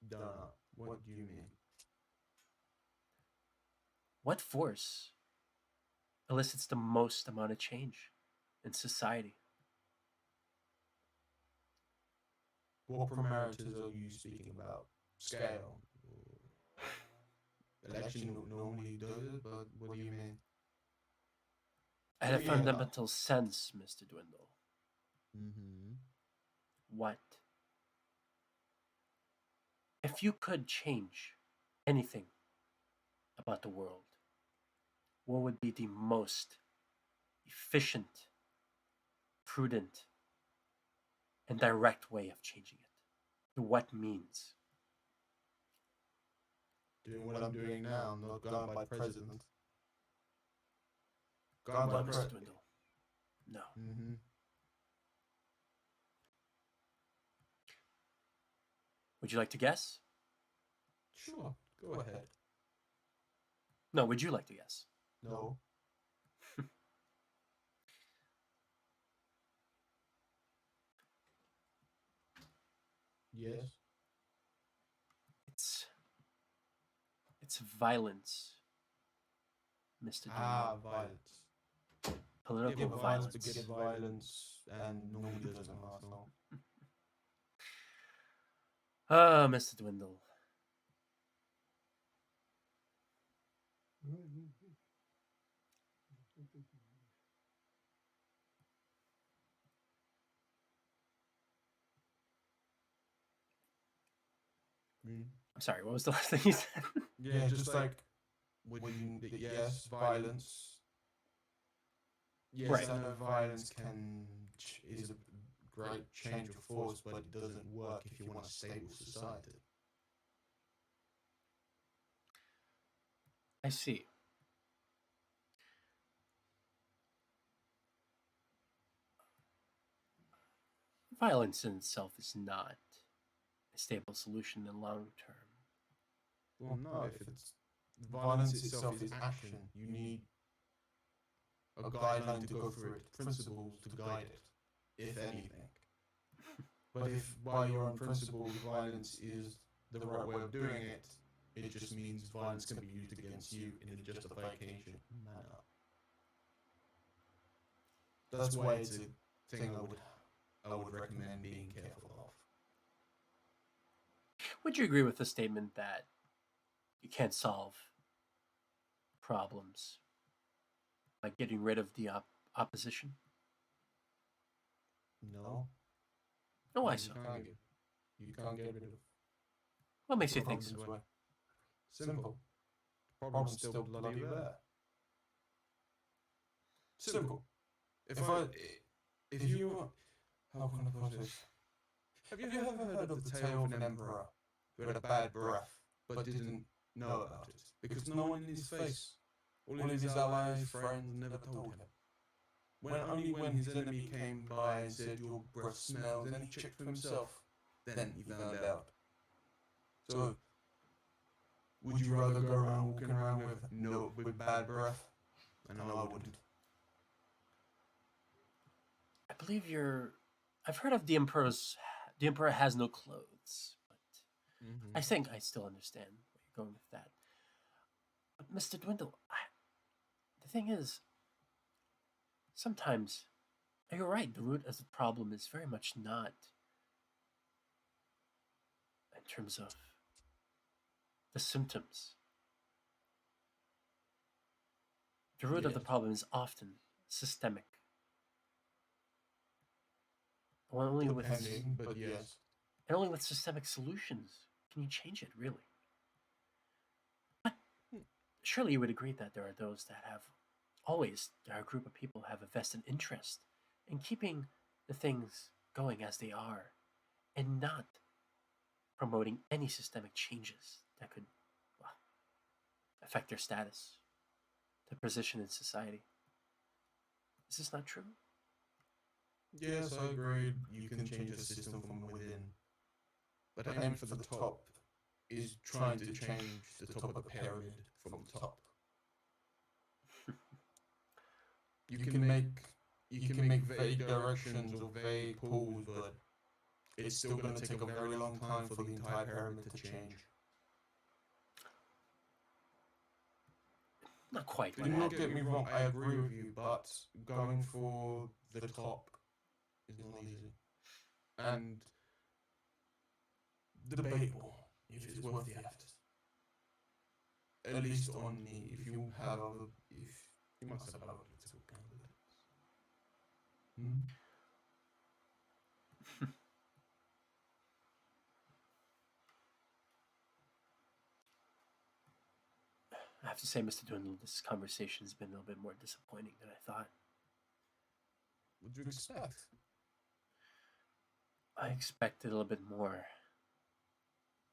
Speaker 2: Duh. What do you mean?
Speaker 1: What force elicits the most amount of change in society?
Speaker 2: What primarities are you speaking about? Scale? Election normally does it, but what do you mean?
Speaker 1: At a
Speaker 2: Yeah.
Speaker 1: fundamental sense, Mr. Dwindle,
Speaker 2: Mm-hmm.
Speaker 1: what? If you could change anything about the world, what would be the most efficient, prudent, and direct way of changing it? To what means?
Speaker 2: Doing what I'm doing now, not gone by president. Gone
Speaker 1: No,
Speaker 2: by
Speaker 1: Mr.
Speaker 2: president.
Speaker 1: Dwindle. No.
Speaker 2: Mm-hmm.
Speaker 1: Would you like to guess?
Speaker 2: Sure, go ahead.
Speaker 1: No, would you like to guess?
Speaker 2: No. Yes.
Speaker 1: It's violence, Mr. Dwindle.
Speaker 2: Violence.
Speaker 1: Political
Speaker 2: Yeah,
Speaker 1: violence.
Speaker 2: begets violence and normally doesn't last long.
Speaker 1: Ah, Mr. Dwindle. I'm sorry, what was the last thing you said?
Speaker 2: Yeah, just like when yes, violence. Yes,
Speaker 1: Right.
Speaker 2: I know violence is a great change of force, but it doesn't work if you want a stable society.
Speaker 1: I see. Violence in itself is not a stable solution in the long term.
Speaker 2: Well, no, if it's violence itself is action, you need a guideline to go through it, principles to guide it, if anything. But if by your own principles violence is the right way of doing it, it just means violence can be used against you in a justification manner. That's why it's a thing I would recommend being careful of.
Speaker 1: Would you agree with the statement that you can't solve problems by getting rid of the opposition?
Speaker 2: No.
Speaker 1: No, why so?
Speaker 2: You can't get rid of.
Speaker 1: What makes you think so?
Speaker 2: Simple. Problem's still bloody there. Simple. If you, how can I put this? Have you ever heard of the tale of an emperor who had a bad breath but didn't know about it because no one in his face, all of his allies, friends, never told him? Only when his enemy came by and said your breath smells, and he checked for himself, then he found out. So, would you rather go around walking around with bad breath? I know I wouldn't.
Speaker 1: I believe you're. I've heard of the Emperor's. The Emperor has no clothes, but I think I still understand where you're going with that. But Mr. Dwindle, the thing is, sometimes you're right. The root of the problem is very much not in terms of the symptoms. The root of the problem is often systemic. Only with,
Speaker 2: but yes.
Speaker 1: And only with systemic solutions can you change it, really. But surely you would agree that there are those that there are a group of people who have a vested interest in keeping the things going as they are and not promoting any systemic changes that could, well, affect their status, their position in society. Is this not true?
Speaker 2: Yes, I agree. You can change the system from within. But aim for the top is trying to change the top of the pyramid from the top. You can make vague directions or vague pulls, but it's still going to take a very long time for the entire pyramid to change.
Speaker 1: Not quite.
Speaker 2: Do not get me wrong, I agree with you, but going for the top is not easy. And debatable if it's worth the effort. At least on me, if you must have other political candidates.
Speaker 1: I have to say, Mr. Dwindle, this conversation has been a little bit more disappointing than I thought.
Speaker 2: What do you expect?
Speaker 1: I expected a little bit more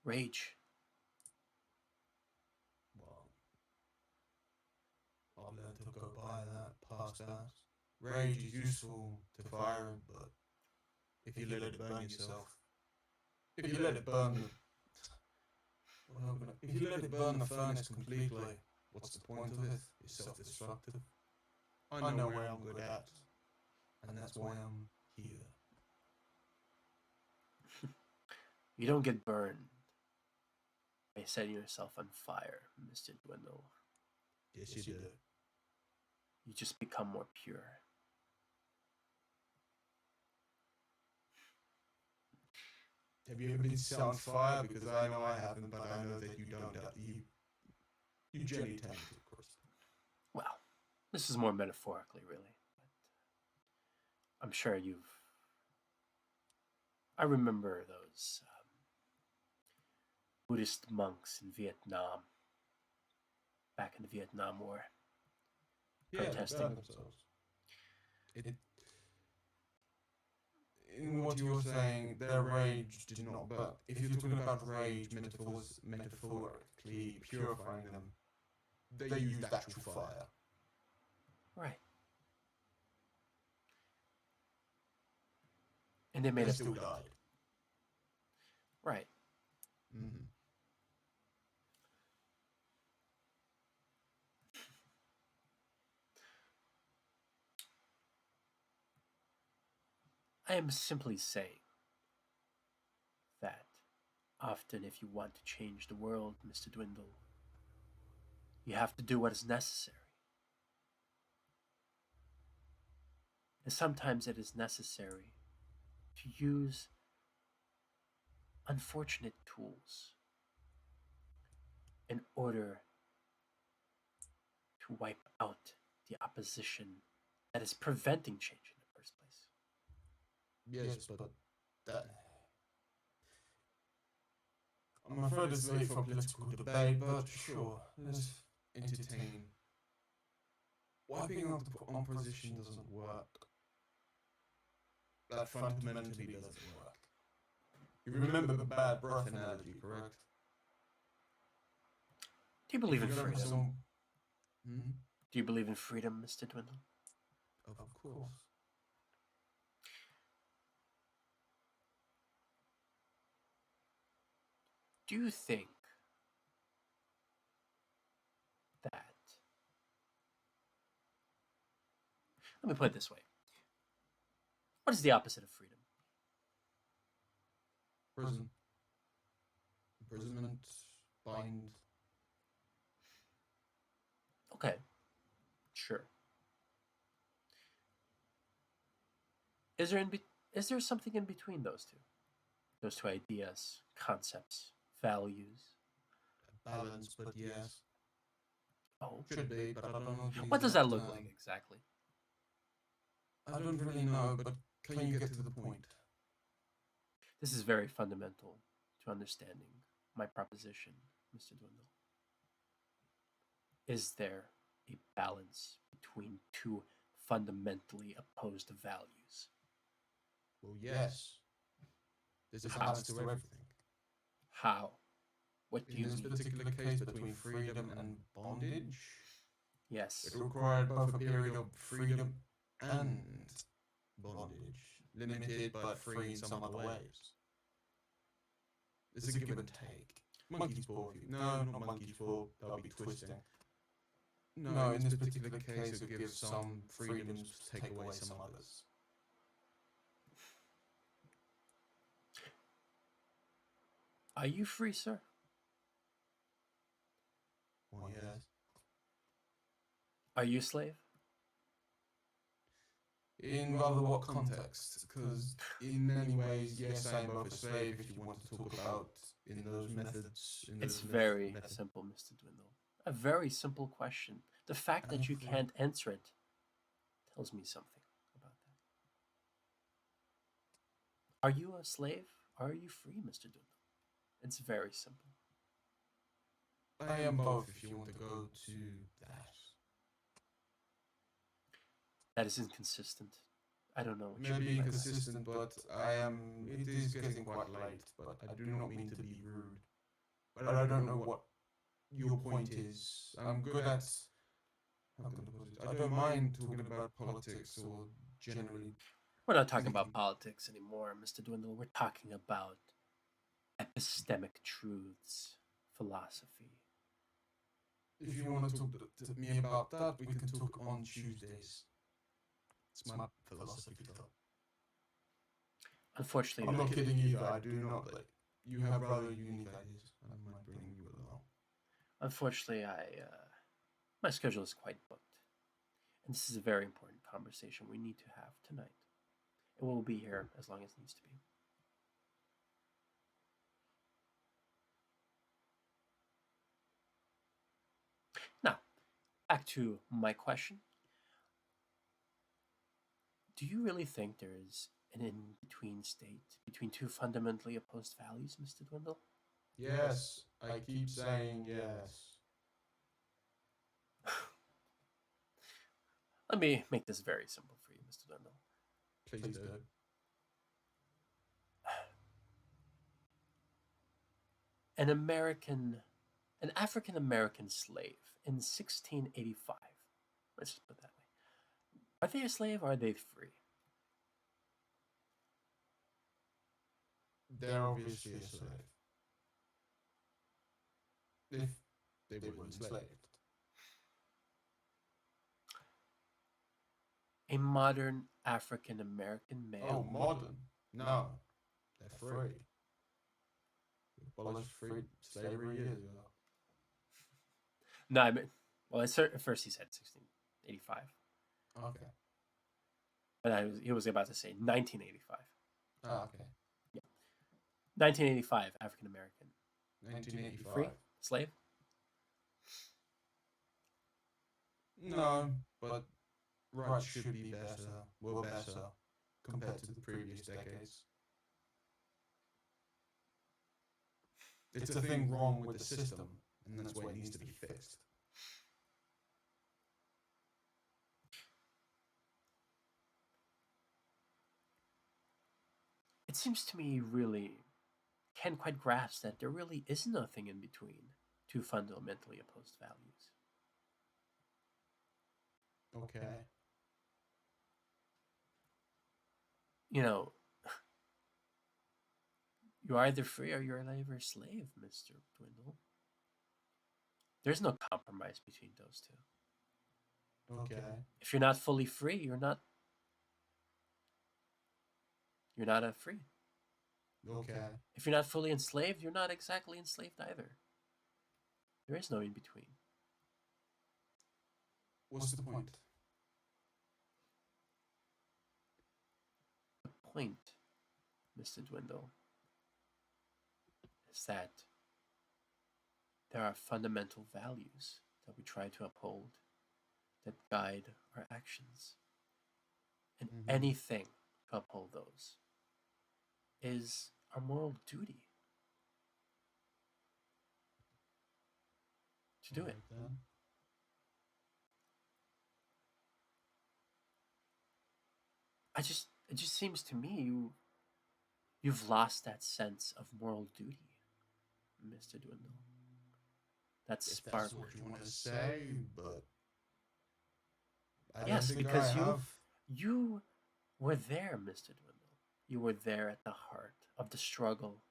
Speaker 1: rage.
Speaker 2: Well, I've learned to go by that, past that. Rage is useful to fire, but if you let it burn yourself, if you let it burn the furnace completely, what's the point of it? It's self-destructive. I know where I'm good at, and that's why I'm here.
Speaker 1: You don't get burned by setting yourself on fire, Mr. Dwindle.
Speaker 2: Yes, you do.
Speaker 1: You just become more pure.
Speaker 2: Have you ever been set on fire? Because I know I haven't, but I know that you don't. You generally tend to, of course.
Speaker 1: Well, this is more metaphorically, really. But I'm sure I remember those Buddhist monks in Vietnam, back in the Vietnam War, protesting.
Speaker 2: In what you're saying, their rage did not, but if you're talking about rage metaphorically purifying them, they used actual fire.
Speaker 1: Right. And they
Speaker 2: still died.
Speaker 1: Right.
Speaker 2: Mm-hmm.
Speaker 1: I am simply saying that often if you want to change the world, Mr. Dwindle, you have to do what is necessary. And sometimes it is necessary to use unfortunate tools in order to wipe out the opposition that is preventing change in the first place.
Speaker 2: Yes, but that... I'm afraid it's late for political debate, but sure, let's entertain. Wiping out the opposition doesn't work. That fundamentally doesn't work. You remember the bad breath analogy, correct?
Speaker 1: Do you believe in freedom?
Speaker 2: Hmm?
Speaker 1: Do you believe in freedom, Mr. Dwindle?
Speaker 2: Of course.
Speaker 1: Do you think that, let me put it this way, what is the opposite of freedom?
Speaker 2: Prison. Imprisonment. Bind.
Speaker 1: Okay, sure. Is there something in between those two? Those two ideas, concepts, values?
Speaker 2: Balance, but yes.
Speaker 1: Oh,
Speaker 2: Should be, but I don't know.
Speaker 1: what does that look like exactly?
Speaker 2: I don't really know, but can you get to the point?
Speaker 1: This is very fundamental to understanding my proposition, Mr. Dwindle. Is there a balance between two fundamentally opposed values?
Speaker 2: Well, yes. There's a balance to everything.
Speaker 1: How? What do you
Speaker 2: In this
Speaker 1: mean?
Speaker 2: particular case, between freedom and bondage,
Speaker 1: Yes.
Speaker 2: it required both a period of freedom and bondage, limited but free in some other ways. It's a give and take. Monkey's paw, no, not monkey's paw, that would be twisting. No, in this particular case, it gives some freedoms to take away some others.
Speaker 1: Are you free, sir?
Speaker 2: Well, yes.
Speaker 1: Are you a slave?
Speaker 2: In rather what context? Because in many ways, yes, I am both a slave. If you want to talk about in those methods,
Speaker 1: It's very simple, Mr. Dwindle. A very simple question. The fact that you can't answer it tells me something about that. Are you a slave? Or are you free, Mr. Dwindle? It's very simple.
Speaker 2: I am both, if you want to go to that.
Speaker 1: That is inconsistent. I don't know what you
Speaker 2: Maybe
Speaker 1: mean by that.
Speaker 2: inconsistent, but I am. It is getting quite late, but I do not mean to be rude. But I don't know what your point is. I'm good at. How can I put it? I don't mind talking about politics or generally.
Speaker 1: We're not talking about politics anymore, Mr. Dwindle. We're talking about epistemic truths, philosophy.
Speaker 2: If you want to talk to me about that, we can talk on Tuesdays. It's my philosophy club.
Speaker 1: Unfortunately,
Speaker 2: I'm not kidding either. I do not. Like, you have rather unique ideas, and I might bring you along.
Speaker 1: unfortunately, my schedule is quite booked, and this is a very important conversation we need to have tonight, and we'll be here as long as it needs to be. Now, back to my question. Do you really think there is an in-between state between two fundamentally opposed values, Mr. Dwindle?
Speaker 2: Yes, I keep saying yes.
Speaker 1: Let me make this very simple for you, Mr. Dwindle.
Speaker 2: Please do.
Speaker 1: An African American slave in 1685. Let's just put it that way. Are they a slave or are they free?
Speaker 2: They're obviously a slave. If they were enslaved.
Speaker 1: A modern African American male.
Speaker 2: Oh, modern? No, they're free. We abolished free slavery years ago.
Speaker 1: No, I mean, well, at first he said 1685,
Speaker 2: Okay.
Speaker 1: but he was about to say 1985.
Speaker 2: Ah, okay.
Speaker 1: 1985, African American.
Speaker 2: 1985.
Speaker 1: Free? Slave?
Speaker 2: No, but rights should be better, well better, compared to the previous decades. It's a thing wrong with the system, and that's why it needs to be fixed.
Speaker 1: It seems to me really can't quite grasp that there really is nothing in between two fundamentally opposed values.
Speaker 2: Okay.
Speaker 1: You know, You're either free or you're either a slave, Mr. Dwindle. There's no compromise between those two.
Speaker 2: Okay.
Speaker 1: If you're not fully free, you're not a free.
Speaker 2: Okay.
Speaker 1: If you're not fully enslaved, you're not exactly enslaved either. There is no in between.
Speaker 2: What's the point?
Speaker 1: The point, Mr. Dwindle, is that there are fundamental values that we try to uphold that guide our actions. And anything to uphold those is our moral duty to do it.
Speaker 2: Then.
Speaker 1: It just seems to me you've lost that sense of moral duty, Mr. Dwindle. That spark.
Speaker 2: That's what you want to say, but
Speaker 1: Yes, because you were there, Mr. Dwindle. You were there at the heart of the struggle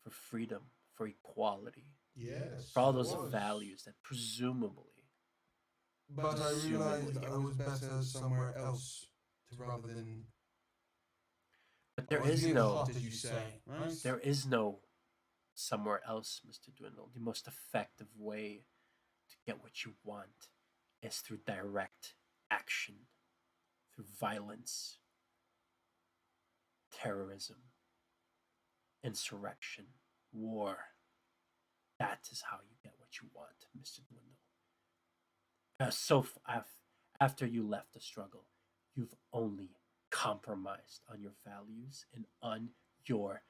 Speaker 1: for freedom, for equality.
Speaker 2: Yes.
Speaker 1: For all those values that presumably.
Speaker 2: But I realized I was better somewhere else rather than.
Speaker 1: But there is no.
Speaker 2: Hot, as you say, right?
Speaker 1: There is no somewhere else, Mr. Dwindle. The most effective way to get what you want is through direct action, through violence, terrorism, insurrection, war. That is how you get what you want, Mr. Dwindle. After you left the struggle, you've only compromised on your values and on your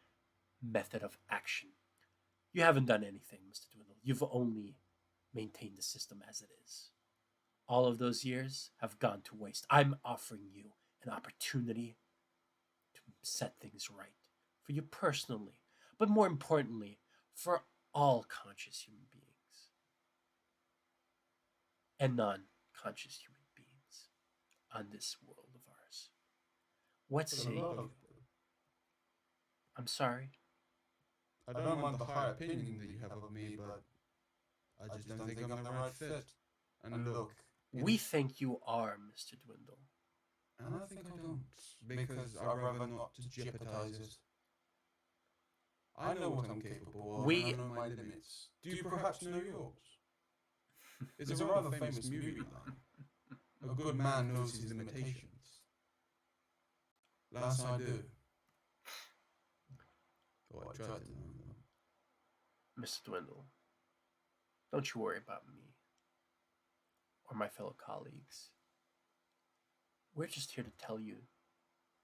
Speaker 1: method of action. You haven't done anything, Mr. Dwindle. You've only maintained the system as it is. All of those years have gone to waste. I'm offering you an opportunity to set things right for you personally, but more importantly, for all conscious human beings and non-conscious human beings on this world of ours. What say you? I'm sorry.
Speaker 2: I don't mind the high opinion that you have of me, but I just don't think I'm the right fit. And look,
Speaker 1: we think you are, Mr. Dwindle.
Speaker 2: And I think I don't, because I'd rather not to jeopardize it. I know what I'm capable of, and I know my limits. Do you perhaps know yours? It's a rather famous movie line. A good man knows his limitations. Last I do. Oh, I tried to know them.
Speaker 1: Mr. Dwindle, don't you worry about me or my fellow colleagues. We're just here to tell you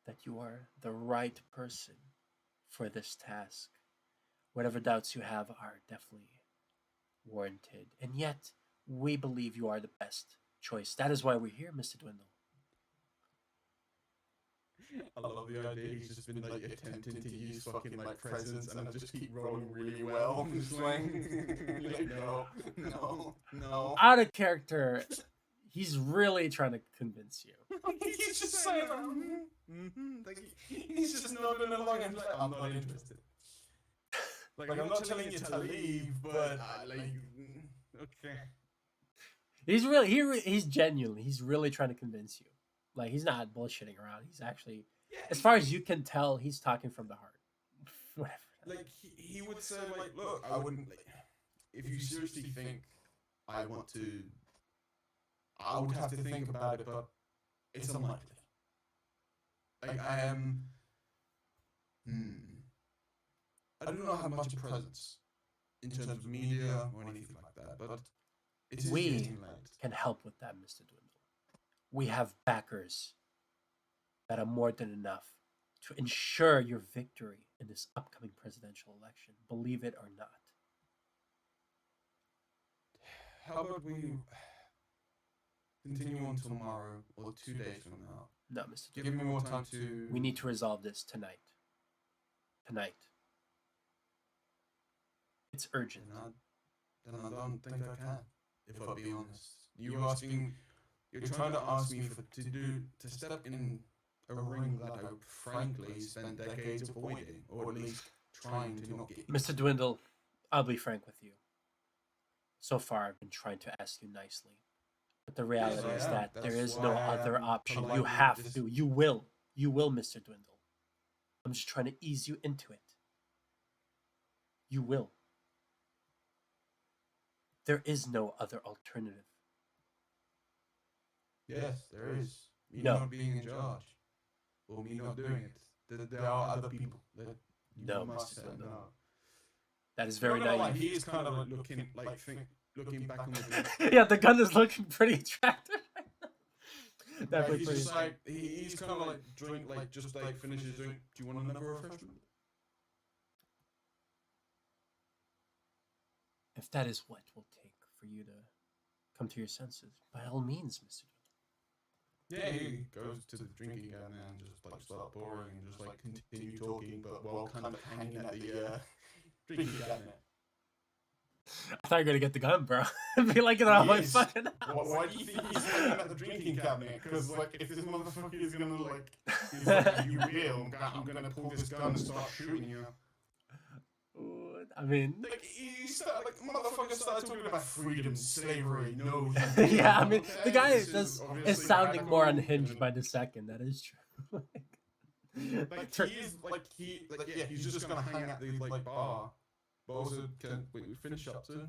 Speaker 1: that you are the right person for this task. Whatever doubts you have are definitely warranted. And yet, we believe you are the best choice. That is why we're here, Mr. Dwindle.
Speaker 2: I love the idea he's just been like attempting to use fucking like presents and I just keep rolling really well. I'm just like, no.
Speaker 1: Out of character, he's really trying to convince you.
Speaker 2: He's just saying, like, he's just nodding along and like, I'm not interested. Like I'm not telling you to leave, but okay.
Speaker 1: He's genuinely, he's really trying to convince you. Like, he's not bullshitting around. He's actually, as far as you can tell, he's talking from the heart. Whatever.
Speaker 2: Like, he would say, like, look, I wouldn't, like, if you seriously think I want to, I would have to think about it, but it's unlikely. Like, I am, I do not have much presence in terms of media or anything like that, but it is getting late.
Speaker 1: Can help with that, Mr. Dwindle. We have backers that are more than enough to ensure your victory in this upcoming presidential election. Believe it or not.
Speaker 2: How about we continue on tomorrow or 2 days from now?
Speaker 1: No, Mr. Dwindle.
Speaker 2: Give me more time to...
Speaker 1: We need to resolve this tonight. Tonight. It's urgent.
Speaker 2: Then I don't think I can, if I'll be honest. You're trying to ask me to step in a ring that I frankly spent decades avoiding, or at least trying to not get.
Speaker 1: Mr. Dwindle, I'll be frank with you. So far, I've been trying to ask you nicely. But the reality is that there is no other option. You have to. You will. You will, Mr. Dwindle. I'm just trying to ease you into it. You will. There is no other alternative.
Speaker 2: Yes, there is. Me
Speaker 1: No.
Speaker 2: not being in charge. Or me not doing it. There are other people that you
Speaker 1: No,
Speaker 2: must
Speaker 1: Mr.
Speaker 2: say
Speaker 1: Dwindle.
Speaker 2: no.
Speaker 1: That is very naive.
Speaker 2: He is kind of like looking back on the gun.
Speaker 1: Yeah, the gun is looking pretty attractive.
Speaker 2: Definitely he's just like he's kind of like just finishes drink. Do you want another refreshment?
Speaker 1: If that is what will take for you to come to your senses, by all means, Mr.
Speaker 2: Yeah, he goes to the drinking cabinet and just start pouring and just continue talking, but while kind of hanging at the drinking cabinet.
Speaker 1: I thought you were gonna get the gun, bro. Be like, it out my fucking house.
Speaker 2: Why do you think he's hanging at the drinking cabinet? Because if this motherfucker is gonna you will, I'm gonna pull this gun and start shooting you.
Speaker 1: I mean,
Speaker 2: motherfucker started talking about freedom, slavery. No,
Speaker 1: yeah, I mean, the guy is sounding more unhinged by the second. That is true.
Speaker 2: He's just gonna hang at the bar. But also, can we finish up soon?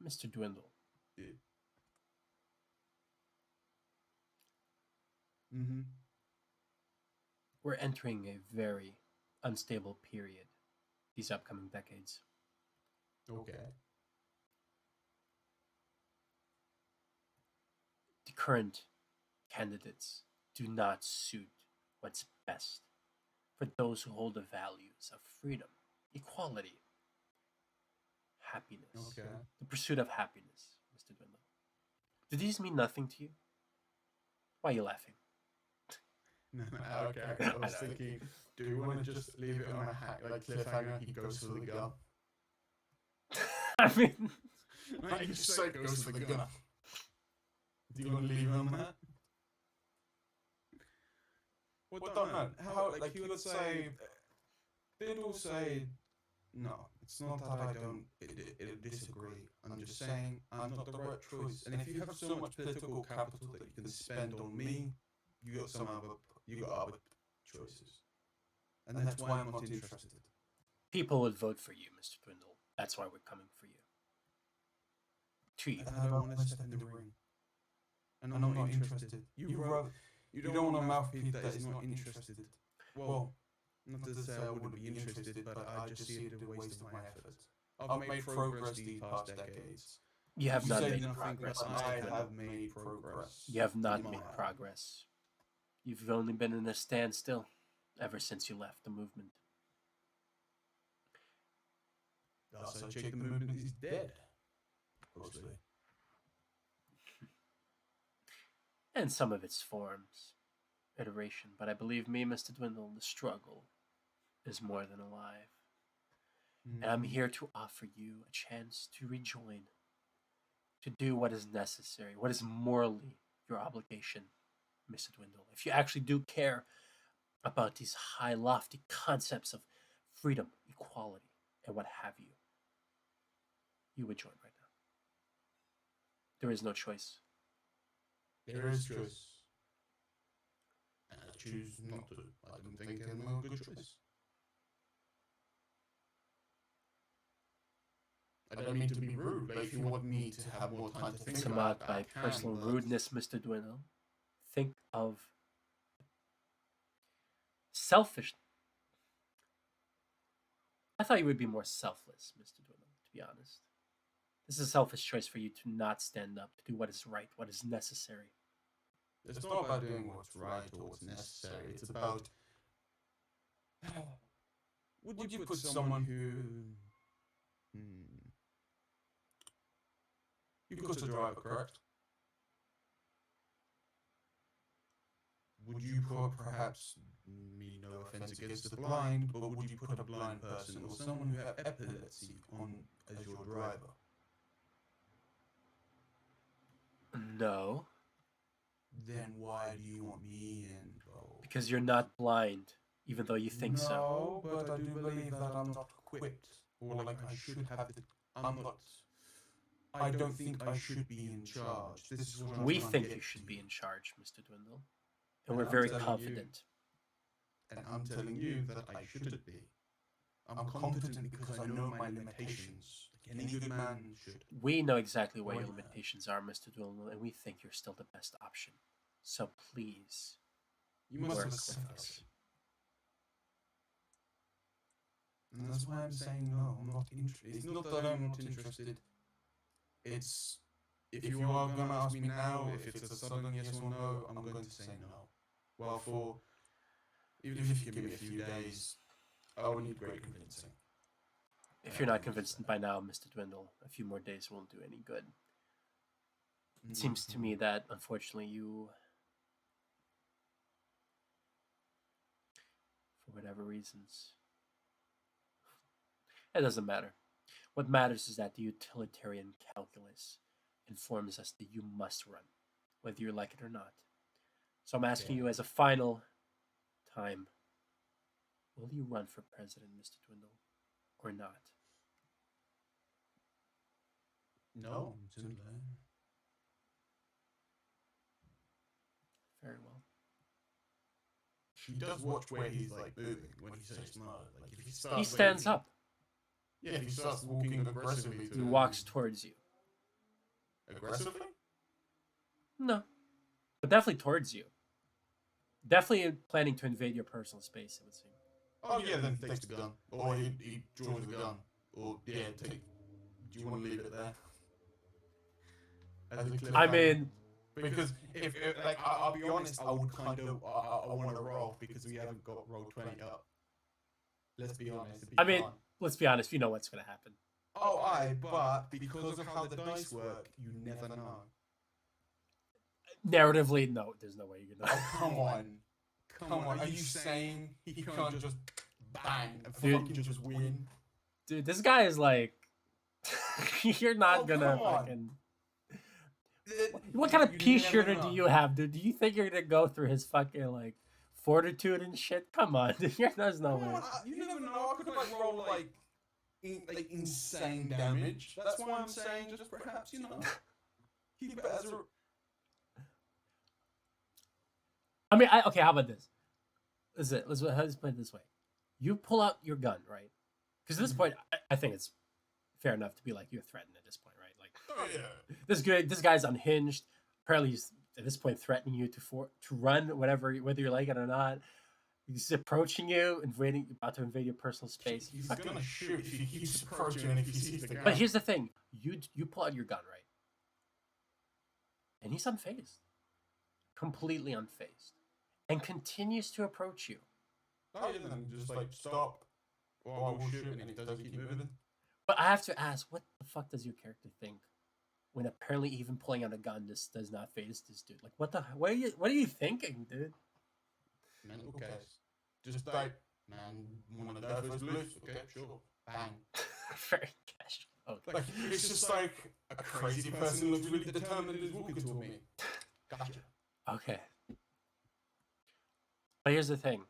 Speaker 1: Mr. Dwindle.
Speaker 2: Yeah. Mm-hmm.
Speaker 1: We're entering a very unstable period these upcoming decades.
Speaker 2: Okay.
Speaker 1: The current candidates do not suit what's best for those who hold the values of freedom, equality, happiness.
Speaker 2: Okay.
Speaker 1: The pursuit of happiness, Mr. Dwindle. Do these mean nothing to you? Why are you laughing?
Speaker 2: No, okay. I was thinking, do you want to just leave it on a cliffhanger? He goes for the gun.
Speaker 1: I mean,
Speaker 2: you just say goes for the gun. Do you want to leave it on that? Well, don't know. How, he would say, Diddle say, no, it's not that I don't disagree. I'm just saying I'm not the right choice. And if you have so much political capital that you can spend on me, you got other choices. And that's why I'm not interested.
Speaker 1: People would vote for you, Mr. Dwindle. That's why we're coming for you. To you.
Speaker 2: I don't want to step in the ring. And I'm not interested. You don't want a mouthpiece that is not interested. Well, not to say I wouldn't be interested, but I just see it as a waste of my efforts. I've made progress these past decades.
Speaker 1: You have not made progress.
Speaker 2: I have made progress.
Speaker 1: You have not made progress. You've only been in a standstill ever since you left the movement.
Speaker 2: Last I checked, the movement is dead. Mostly.
Speaker 1: And some of its forms, iteration. But I believe me, Mr. Dwindle, the struggle is more than alive. Mm-hmm. And I'm here to offer you a chance to rejoin, to do what is necessary, what is morally your obligation, Mr. Dwindle. If you actually do care about these high, lofty concepts of freedom, equality, and what have you, you would join right now. There is no choice.
Speaker 2: There is choice. And I choose not to. I don't think I'm a good choice. I don't mean to be rude, but if you want me to have more time to think about
Speaker 1: by personal rudeness, Mr. Dwindle, think of selfish. I thought you would be more selfless, Mr. Dwindle, to be honest. This is a selfish choice for you to not stand up, to do what is right, what is necessary.
Speaker 2: It's not about doing what's right or what's necessary. It's about... Would you put someone who... You've got a driver, correct? Would you put, perhaps, no offense against the blind, but would you put a blind person or someone who has epilepsy on as your driver?
Speaker 1: No.
Speaker 2: then why do you want me in?
Speaker 1: Because you're not blind, even though you think so.
Speaker 2: No, but I do believe that I'm not equipped, or like I should have the. I'm not. I don't think I should be in charge. This is what
Speaker 1: We
Speaker 2: I'm trying
Speaker 1: think
Speaker 2: to
Speaker 1: you
Speaker 2: get
Speaker 1: should
Speaker 2: to.
Speaker 1: be in charge, Mr. Dwindle. And
Speaker 2: And
Speaker 1: we're
Speaker 2: I'm
Speaker 1: very
Speaker 2: telling
Speaker 1: confident.
Speaker 2: And I'm telling you that I shouldn't be. I'm confident because I know my limitations, like any good man should.
Speaker 1: We know exactly what
Speaker 2: Oh,
Speaker 1: your
Speaker 2: yeah.
Speaker 1: limitations are, Mr. Dwindle, and we think you're still the best option. So please,
Speaker 2: You must
Speaker 1: work
Speaker 2: accept
Speaker 1: with
Speaker 2: that.
Speaker 1: us.
Speaker 2: And that's why I'm saying no, I'm not interested. It's not that I'm not interested. It's, if you are going to ask me now, if it's a sudden yes or no, I'm going to say no. Well, even if you give me a few days, I would need great convincing.
Speaker 1: If you're not convinced by now, Mr. Dwindle, a few more days won't do any good. It seems to me that, unfortunately, you, for whatever reasons, it doesn't matter. What matters is that the utilitarian calculus informs us that you must run, whether you like it or not. So I'm asking you as a final time, will you run for president, Mr. Dwindle, or not?
Speaker 2: No, simply.
Speaker 1: Very well.
Speaker 2: He does watch where he's like moving when he says no. Like if he starts
Speaker 1: He stands up.
Speaker 2: Yeah, if he starts walking aggressively.
Speaker 1: He walks towards you.
Speaker 2: Aggressively?
Speaker 1: No, but definitely towards you. Definitely planning to invade your personal space, it would seem.
Speaker 2: Oh yeah, then he takes the gun, or he draws the gun, or yeah, take. Do you want to leave it there?
Speaker 1: I mean,
Speaker 2: because if like I'll be honest, I would kind of I want to roll because we haven't got roll 20 up. Let's be honest.
Speaker 1: I mean, let's be honest. You know what's gonna happen.
Speaker 2: Oh, but because of how the dice work, you never know.
Speaker 1: Narratively, no, there's no way you're gonna.
Speaker 2: Oh, come on. Are you saying he can't just bang and
Speaker 1: Dude,
Speaker 2: fucking just win?
Speaker 1: Dude, this guy is like, you're not gonna fucking. What kind of pea shooter do you have, dude? Do you think you're gonna go through his fucking like fortitude and shit? Come on, dude. There's no way.
Speaker 2: You never know. I could like roll like insane damage. That's why I'm saying just perhaps keep it as a.
Speaker 1: I mean, okay. How about this? Let's put it this way. You pull out your gun, right? Because at this point, I think it's fair enough to be like you're threatened at this point, right? Like,
Speaker 2: oh yeah,
Speaker 1: this guy's unhinged. Apparently, he's at this point threatening you to run, whether you like it or not. He's approaching you, about to invade your personal space.
Speaker 2: He's gonna shoot if he keeps approaching and if he sees the gun.
Speaker 1: But here's the thing: you pull out your gun, right? And he's unfazed, completely unfazed, and continues to approach you.
Speaker 2: Oh yeah, then just like stop, or I will shoot, and he doesn't keep moving.
Speaker 1: But I have to ask, what the fuck does your character think when apparently even pulling out a gun just does not phase this dude? Like, what are you thinking, dude?
Speaker 2: Mental case. Just like, man, wanna die for his beliefs? Okay, sure. Bang.
Speaker 1: Very casual. Okay.
Speaker 2: Like, it's just like a crazy person who looks really determined and is walking toward me. Gotcha.
Speaker 1: Okay. But here's the thing.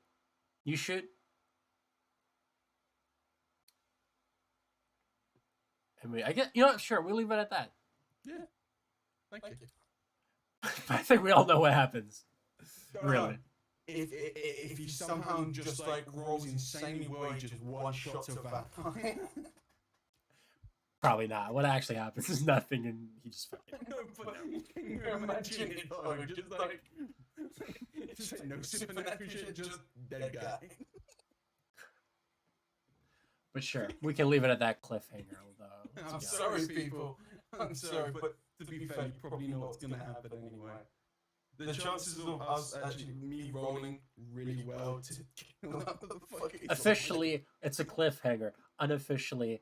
Speaker 1: You should... I mean, I guess, sure, we'll leave it at that.
Speaker 2: Yeah. Thank you.
Speaker 1: I think we all know what happens. Really.
Speaker 2: If he somehow just like rolls insanely well, he just one-shots a vampire.
Speaker 1: Probably not. What actually happens is nothing, and he just fucking...
Speaker 2: No, but you imagine it though, just like no supernatural shit, just dead guy.
Speaker 1: But sure, we can leave it at that cliffhanger, although...
Speaker 2: I'm sorry, people. I'm sorry, but to be fair, you probably know what's gonna happen anyway. The chances of us actually me rolling really well to kill that motherfucker.
Speaker 1: Officially, it's a cliffhanger. Unofficially,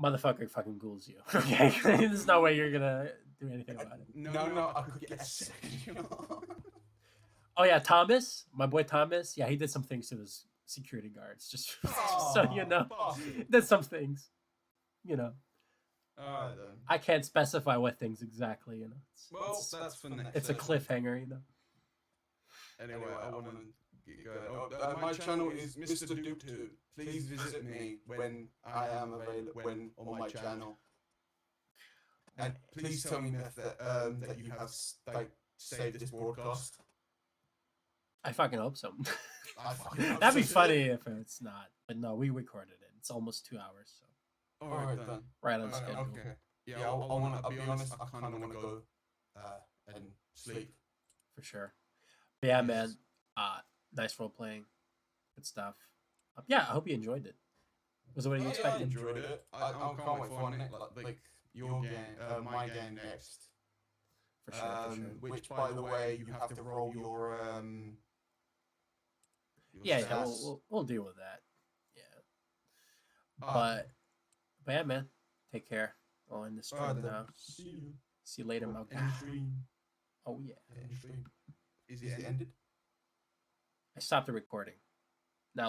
Speaker 1: motherfucker fucking ghouls you. Okay? There's no way you're gonna do anything about it.
Speaker 2: No, I could get a second.
Speaker 1: Oh yeah, Thomas, my boy Thomas. Yeah, he did some things to his security guards. Just so you know, did some things.
Speaker 2: Alright then.
Speaker 1: I can't specify what things exactly.
Speaker 2: Well, that's for next.
Speaker 1: It's a cliffhanger,
Speaker 2: Anyway, I want to get going. My channel is MrDootTwo. Please visit me when I am available on my channel. And please tell me that you have saved this broadcast.
Speaker 1: I fucking hope so.
Speaker 2: I fucking hope
Speaker 1: That'd be
Speaker 2: so.
Speaker 1: funny if it's not. But no, we recorded it. It's almost 2 hours, so
Speaker 2: All right then.
Speaker 1: right on schedule.
Speaker 2: Okay. Yeah, I'll be honest. I kind of want to go and sleep.
Speaker 1: For sure. But yeah, man. Nice role playing. Good stuff. Yeah, I hope you enjoyed it. Was it what you
Speaker 2: I
Speaker 1: expected?
Speaker 2: enjoyed it. I can't wait for it. Like your game, my game next.
Speaker 1: For sure, for sure.
Speaker 2: Which, by the way, you have to roll your
Speaker 1: Yeah,
Speaker 2: stats.
Speaker 1: we'll deal with that. Yeah. But yeah, man. Take care. I'll end the stream now.
Speaker 2: See
Speaker 1: See you later, my guy.
Speaker 2: end stream.
Speaker 1: Oh yeah.
Speaker 2: End stream. Is it ended?
Speaker 1: I stopped the recording.